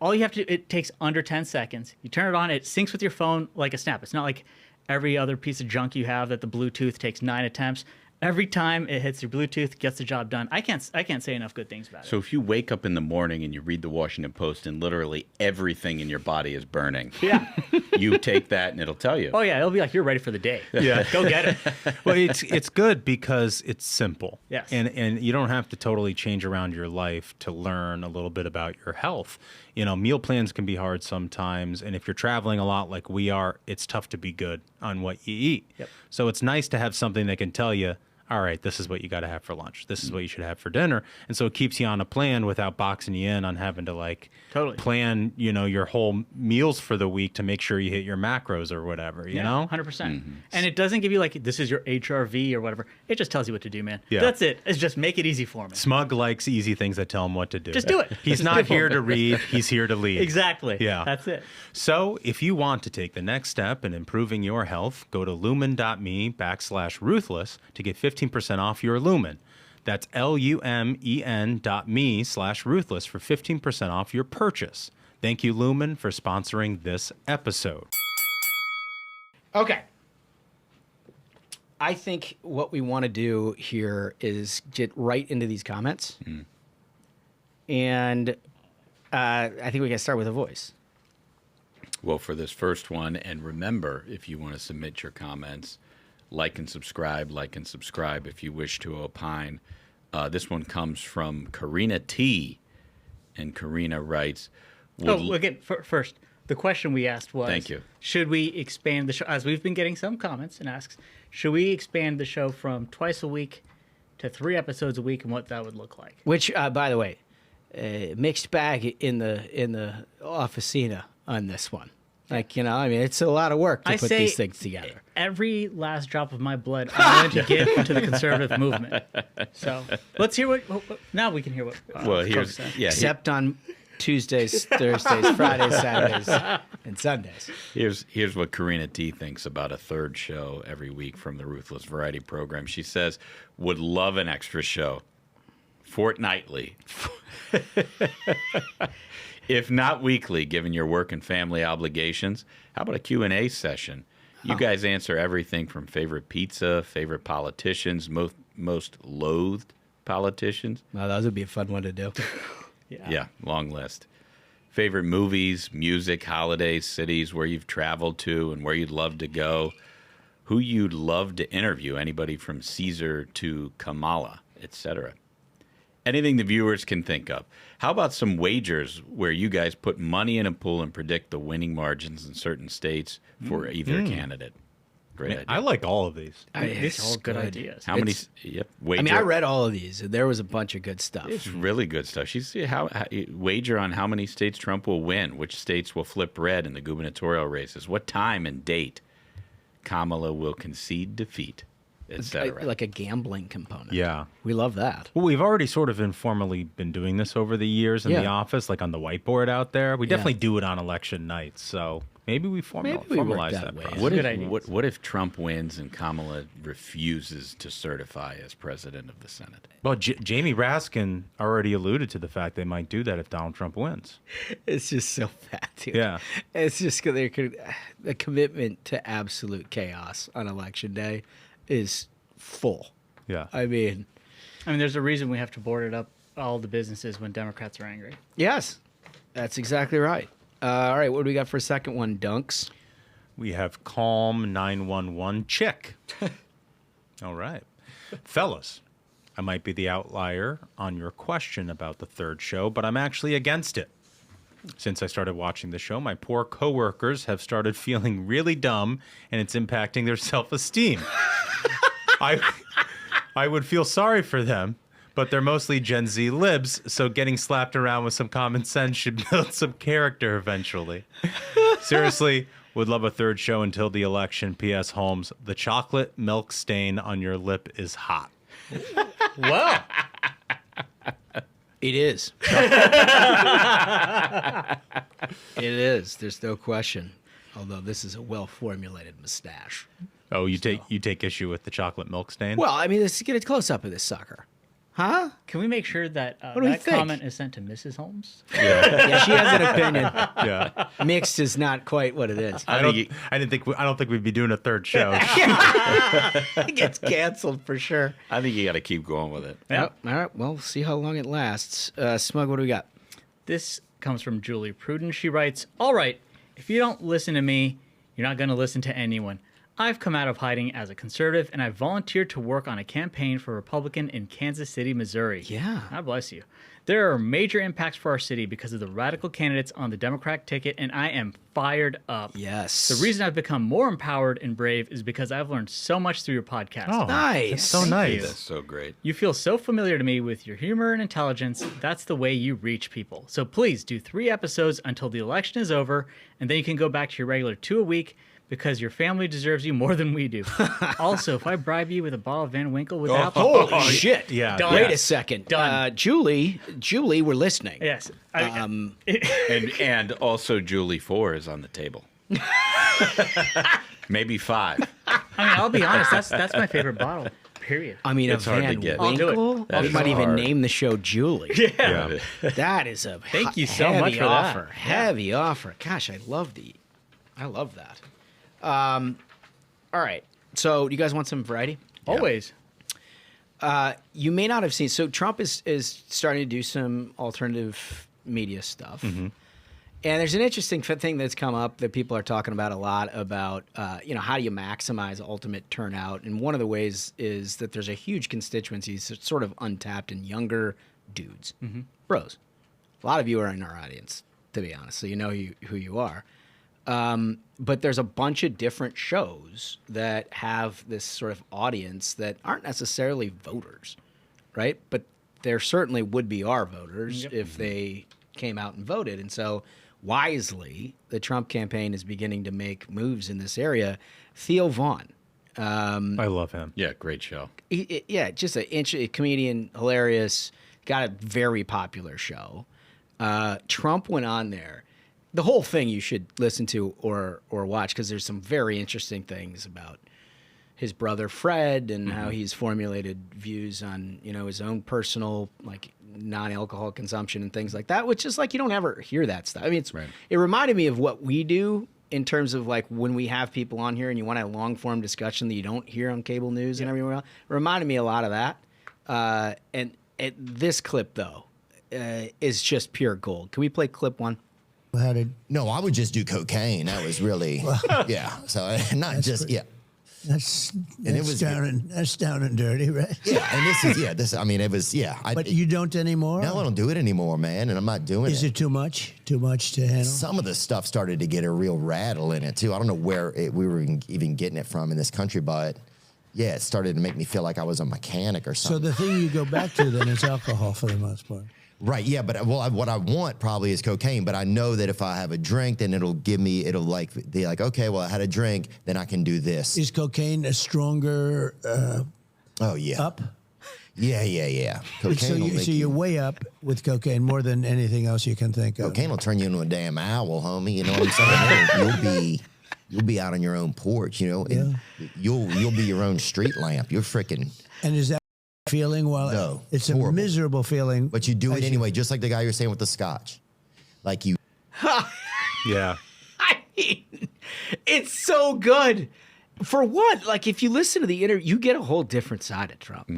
All you have to do, it takes under 10 seconds. You turn it on, it syncs with your phone like a snap. It's not like every other piece of junk you have that the Bluetooth takes 9 attempts. Every time it hits your Bluetooth, gets the job done. I can't say enough good things about it. So if you wake up in the morning and you read the Washington Post and literally everything in your body is burning, you take that and it'll tell you. Oh yeah, it'll be like you're ready for the day. Yeah. Go get it. Well, it's good because it's simple. Yes. And you don't have to totally change around your life to learn a little bit about your health. Meal plans can be hard sometimes, and if you're traveling a lot like we are, it's tough to be good on what you eat. Yep. So it's nice to have something that can tell you, all right, this is what you got to have for lunch. This is what you should have for dinner. And so it keeps you on a plan without boxing you in on having to like plan, your whole meals for the week to make sure you hit your macros or whatever, you know? 100%. And it doesn't give you like, this is your HRV or whatever. It just tells you what to do, man. Yeah. That's it. It's just make it easy for me. Smug likes easy things that tell him what to do. Just do it. He's not here to read. He's here to lead. Exactly. Yeah. That's it. So if you want to take the next step in improving your health, go to lumen.me/ruthless to get 15% off your Lumen. That's lumen.me/ruthless for 15% off your purchase. Thank you, Lumen, for sponsoring this episode. Okay. I think what we want to do here is get right into these comments. And I think we can start with a voice. Well, for this first one, and remember, if you want to submit your comments, like and subscribe if you wish to opine. This one comes from Karina T. And Karina writes... First, the question we asked was... Thank you. Should we expand the show? As we've been getting some comments and asks, should we expand the show from twice a week to 3 episodes a week and what that would look like? Which, by the way, mixed bag in the officina on this one. Like, it's a lot of work to put these things together. Every last drop of my blood I wanted to give to the conservative movement. So let's hear what now we can hear what. Except on Tuesdays, Thursdays, Fridays, Saturdays, and Sundays. Here's what Karina T thinks about a third show every week from the Ruthless Variety Program. She says, would love an extra show fortnightly. If not weekly, given your work and family obligations. How about a Q&A session? You guys answer everything from favorite pizza, favorite politicians, most loathed politicians. Well, that would be a fun one to do. Yeah, long list. Favorite movies, music, holidays, cities where you've traveled to and where you'd love to go. Who you'd love to interview, anybody from Caesar to Kamala, etc. Anything the viewers can think of. How about some wagers where you guys put money in a pool and predict the winning margins in certain states for either candidate? Great idea. I like all of these. These are all good ideas. How many? Yep. Wager. I read all of these. There was a bunch of good stuff. It's really good stuff. She's wager on how many states Trump will win, which states will flip red in the gubernatorial races, what time and date Kamala will concede defeat, etc. Like a gambling component. Yeah. We love that. Well, we've already sort of informally been doing this over the years in the office, like on the whiteboard out there. We definitely do it on election nights, so maybe we formalize that way. process. What if Trump wins and Kamala refuses to certify as president of the Senate? Well, Jamie Raskin already alluded to the fact they might do that if Donald Trump wins. It's just so bad, dude. Yeah. It's just the commitment to absolute chaos on election day is full. Yeah. I mean, there's a reason we have to board it up all the businesses when Democrats are angry. Yes, that's exactly right. All right, what do we got for a second one, Dunks? We have Calm 911 Chick. All right. Fellas, I might be the outlier on your question about the third show, but I'm actually against it. Since I started watching the show, my poor coworkers have started feeling really dumb, and it's impacting their self-esteem. I would feel sorry for them, but they're mostly Gen Z libs, so getting slapped around with some common sense should build some character eventually. Seriously, would love a third show until the election. P.S. Holmes, the chocolate milk stain on your lip is hot. Well, it is. It is. There's no question. Although this is a well-formulated mustache. Oh, you take issue with the chocolate milk stain? Well, let's get a close-up of this sucker. Huh? Can we make sure that do we that think? comment is sent to Mrs. Holmes? Yeah, she has an opinion. Yeah. Mixed is not quite what it is. I don't think we'd be doing a third show. It gets canceled for sure. I think you got to keep going with it. Yeah. All right, well, we'll see how long it lasts. Smug, what do we got? This comes from Julie Pruden. She writes, "All right, if you don't listen to me, you're not going to listen to anyone. I've come out of hiding as a conservative, and I volunteered to work on a campaign for a Republican in Kansas City, Missouri. Yeah. God bless you. There are major impacts for our city because of the radical candidates on the Democratic ticket, and I am fired up. Yes. The reason I've become more empowered and brave is because I've learned so much through your podcast. Oh, Nice. That's so Thank nice. That's so great. You feel so familiar to me with your humor and intelligence. That's the way you reach people. So please do 3 episodes until the election is over, and then you can go back to your regular 2 a week because your family deserves you more than we do. Also, if I bribe you with a bottle of Van Winkle with apple, Holy shit. Yeah. Done. Wait Yeah. a second. Done. Julie, we're listening. yes. And also Julie 4 is on the table. Maybe 5. I mean, I'll be honest. That's my favorite bottle. Period. I mean, It's a hard to Van get. I'll do it. Winkle? That We is might even hard. name the show Julie. Yeah. That is a Thank you so heavy much for that. offer. Heavy offer. Gosh, I love that. All right. So, do you guys want some variety? Always. You may not have seen. So, Trump is starting to do some alternative media stuff. Mm-hmm. And there's an interesting thing that's come up that people are talking about a lot about, how do you maximize ultimate turnout? And one of the ways is that there's a huge constituency that's sort of untapped in younger dudes, bros. A lot of you are in our audience, to be honest, so you know who you are. But there's a bunch of different shows that have this sort of audience that aren't necessarily voters, right? But there certainly would be our voters if they came out and voted. And so wisely, the Trump campaign is beginning to make moves in this area. Theo Vaughn. I love him. Yeah, great show. Just a comedian, hilarious, got a very popular show. Trump went on there. The whole thing you should listen to or watch because there's some very interesting things about his brother Fred and how he's formulated views on his own personal non-alcohol consumption and things like that, which is you don't ever hear that stuff. I mean, it reminded me of what we do in terms of when we have people on here and you want a long form discussion that you don't hear on cable news and everywhere else. It reminded me a lot of that. And this clip though is just pure gold. Can we play clip 1? No, I would just do cocaine. That was really, yeah. So not just, yeah. That's it was that's down and dirty, right? Yeah, and this. I mean, it was, yeah. But you don't anymore? No, I don't do it anymore, man, and I'm not doing it. Is it too much? Too much to handle? Some of the stuff started to get a real rattle in it too. I don't know where we were even getting it from in this country, but yeah, it started to make me feel like I was a mechanic or So something. the thing you go back to then is alcohol for the most part. Right, yeah, but what I want probably is cocaine, but I know that if I have a drink, then it'll be okay, well, I had a drink, then I can do this. Is cocaine a stronger Oh, yeah. up? Yeah. Cocaine will make So you're way up with cocaine more than anything else you can think of. Cocaine will turn you into a damn owl, homie. You know what I'm saying? You'll be out on your own porch, and you'll be your own street lamp. You're freaking. And is that feeling? No, it's horrible. a miserable feeling. But you do it anyway, just like the guy you're saying with the scotch. Like you. Yeah. I mean, it's so good. For what? If you listen to the interview, you get a whole different side of Trump.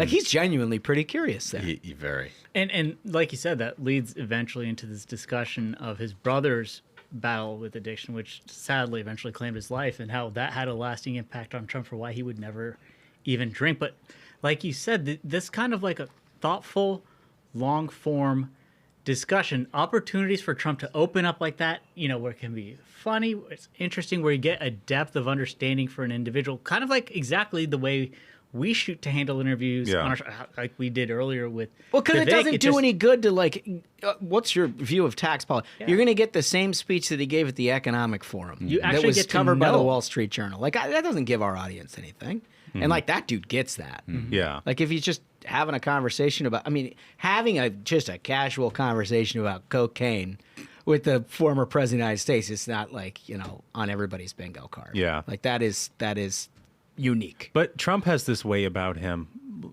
He's genuinely pretty curious there. He very. And like you said, that leads eventually into this discussion of his brother's battle with addiction, which sadly eventually claimed his life, and how that had a lasting impact on Trump for why he would never even drink. But like you said, this kind of a thoughtful, long-form discussion, opportunities for Trump to open up like that, where it can be funny, it's interesting, where you get a depth of understanding for an individual, kind of exactly the way we shoot to handle interviews on our show, like we did earlier with Because it Vivek. doesn't do any good to what's your view of tax policy? Yeah. You're going to get the same speech that he gave at the Economic Forum. You that actually was get to covered by the know. Wall Street Journal. That doesn't give our audience anything. And that dude gets that. Yeah. If he's just having a conversation about, having just a casual conversation about cocaine with the former president of the United States, it's not on everybody's bingo card. Yeah. That is unique. But Trump has this way about him.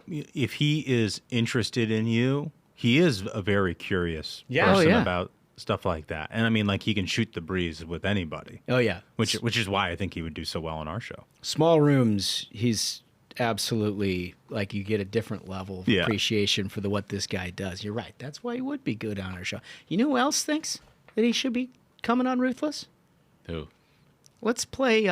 If he is interested in you, he is a very curious person about stuff like that. And he can shoot the breeze with anybody. Oh, yeah. Which is why I think he would do so well on our show. Small rooms, he's absolutely you get a different level of appreciation for what this guy does. You're right. That's why he would be good on our show. You know who else thinks that he should be coming on Ruthless? Who? Let's play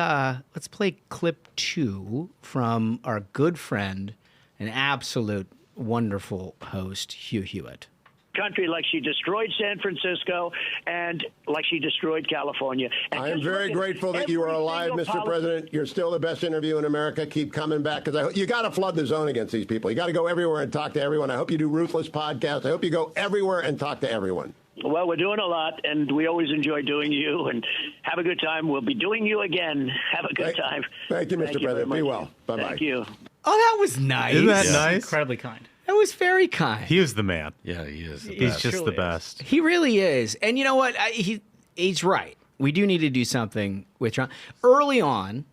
clip 2 from our good friend, an absolute wonderful host, Hugh Hewitt. Country like she destroyed San Francisco and like she destroyed California. And I am very grateful that you are alive, Mr. President. You're still the best interview in America. Keep coming back, because you got to flood the zone against these people. You got to go everywhere and talk to everyone. I hope you do Ruthless Podcast. I hope you go everywhere and talk to everyone. Well, we're doing a lot, and we always enjoy doing you. And have a good time. We'll be doing you again. Have a good time. Thank you, Mr. President. Be well. Bye-bye. Thank you. Oh, that was nice. Isn't that nice? Incredibly kind. That was very kind. He is the man. Yeah, he is. He's just the best. He really is. And you know what? He's right. We do need to do something with Trump. Early on,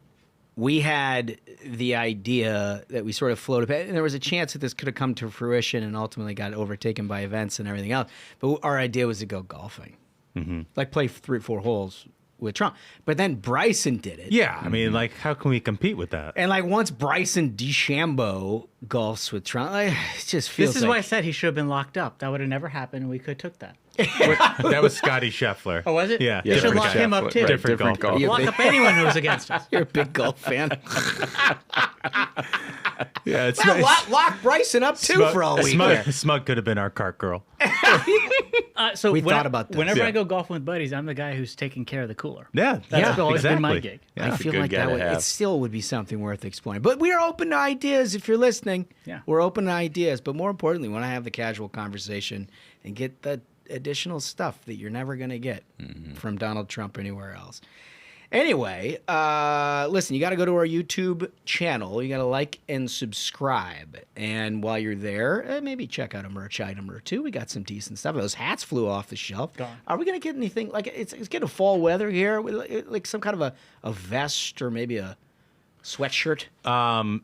we had the idea that we sort of floated, and there was a chance that this could have come to fruition and ultimately got overtaken by events and everything else. But our idea was to go golfing, like play 3 or 4 holes with Trump. But then Bryson did it. Yeah, I mean, like, how can we compete with that? And like once Bryson DeChambeau golfs with Trump, it just feels This is like... why I said he should have been locked up. That would have never happened, and we could have took that. That was Scotty Scheffler. Oh, was it? Yeah. You should lock him up, too. Right, Different golf. Lock up anyone who's against us. You're a big golf fan. Yeah, it's Well, nice. lock Bryson up too for all we care. Smug could have been our cart girl. So We thought about this. Whenever Yeah. I go golfing with buddies, I'm the guy who's taking care of the cooler. Yeah, That's always been my exactly. gig. Yeah. I feel good like guy that to would, have. it still would be something worth exploring. But we are open to ideas if you're listening. Yeah. We're open to ideas. But more importantly, we want to have the casual conversation and get the additional stuff that you're never going to get from Donald Trump or anywhere else. Anyway, listen, you got to go to our YouTube channel. You got to like and subscribe. And while you're there, maybe check out a merch item or two. We got some decent stuff. Those hats flew off the shelf. Gone. Are we going to get anything? Like, it's getting fall weather here. Like some kind of a vest or maybe a sweatshirt?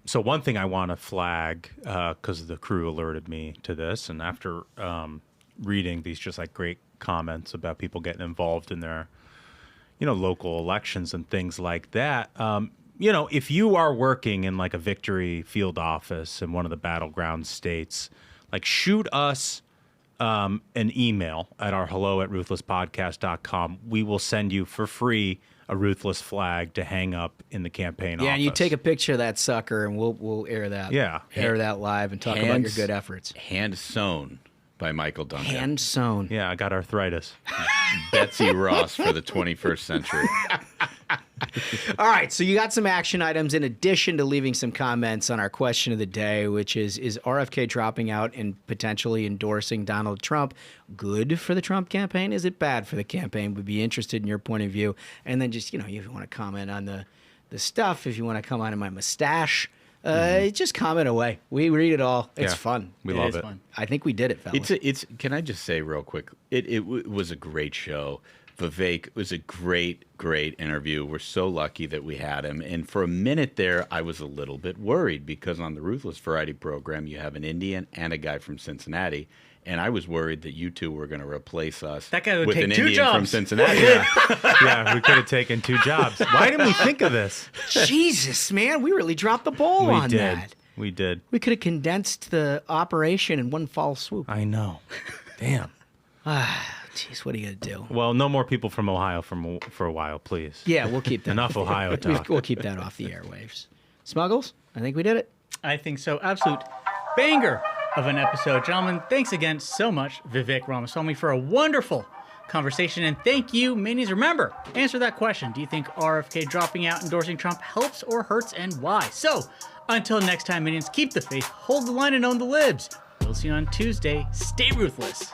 So one thing I want to flag, because the crew alerted me to this, and after reading these just like great comments about people getting involved in their local elections and things like that. If you are working in like a victory field office in one of the battleground states, like shoot us an email at our hello@ruthlesspodcast.com. We will send you for free a Ruthless flag to hang up in the campaign office. Yeah, and you take a picture of that sucker and we'll air that. Yeah. Air that live and talk about your good efforts. Hand sewn by Michael Duncan. Hand sewn. Yeah, I got arthritis. Betsy Ross for the 21st century. All right, so you got some action items in addition to leaving some comments on our question of the day, which is RFK dropping out and potentially endorsing Donald Trump good for the Trump campaign? Is it bad for the campaign? We'd be interested in your point of view. And then just, if you want to comment on the stuff, if you want to comment on my mustache, just comment away. We read it all. It's fun. We love it. Fun. I think we did it, fellas. It's. Can I just say real quick? It was a great show. Vivek was a great interview. We're so lucky that we had him. And for a minute there, I was a little bit worried because on the Ruthless Variety program, you have an Indian and a guy from Cincinnati. And I was worried that you two were going to replace us That guy would with take an 2 Indian jobs. from Cincinnati. Yeah, we could have taken 2 jobs. Why didn't we think of this? Jesus, man, we really dropped the ball We on did. that. We did. We could have condensed the operation in one fall swoop. I know. Damn. Jeez, what are you going to do? Well, no more people from Ohio for a while, please. Yeah, we'll keep that. Enough Ohio talk. We'll keep that off the airwaves. Smuggles, I think we did it. I think so. Absolute banger of an episode. Gentlemen, thanks again so much, Vivek Ramaswamy, for a wonderful conversation. And thank you, Minions. Remember, answer that question. Do you think RFK dropping out endorsing Trump helps or hurts, and why? So, until next time, Minions, keep the faith, hold the line, and own the libs. We'll see you on Tuesday. Stay ruthless.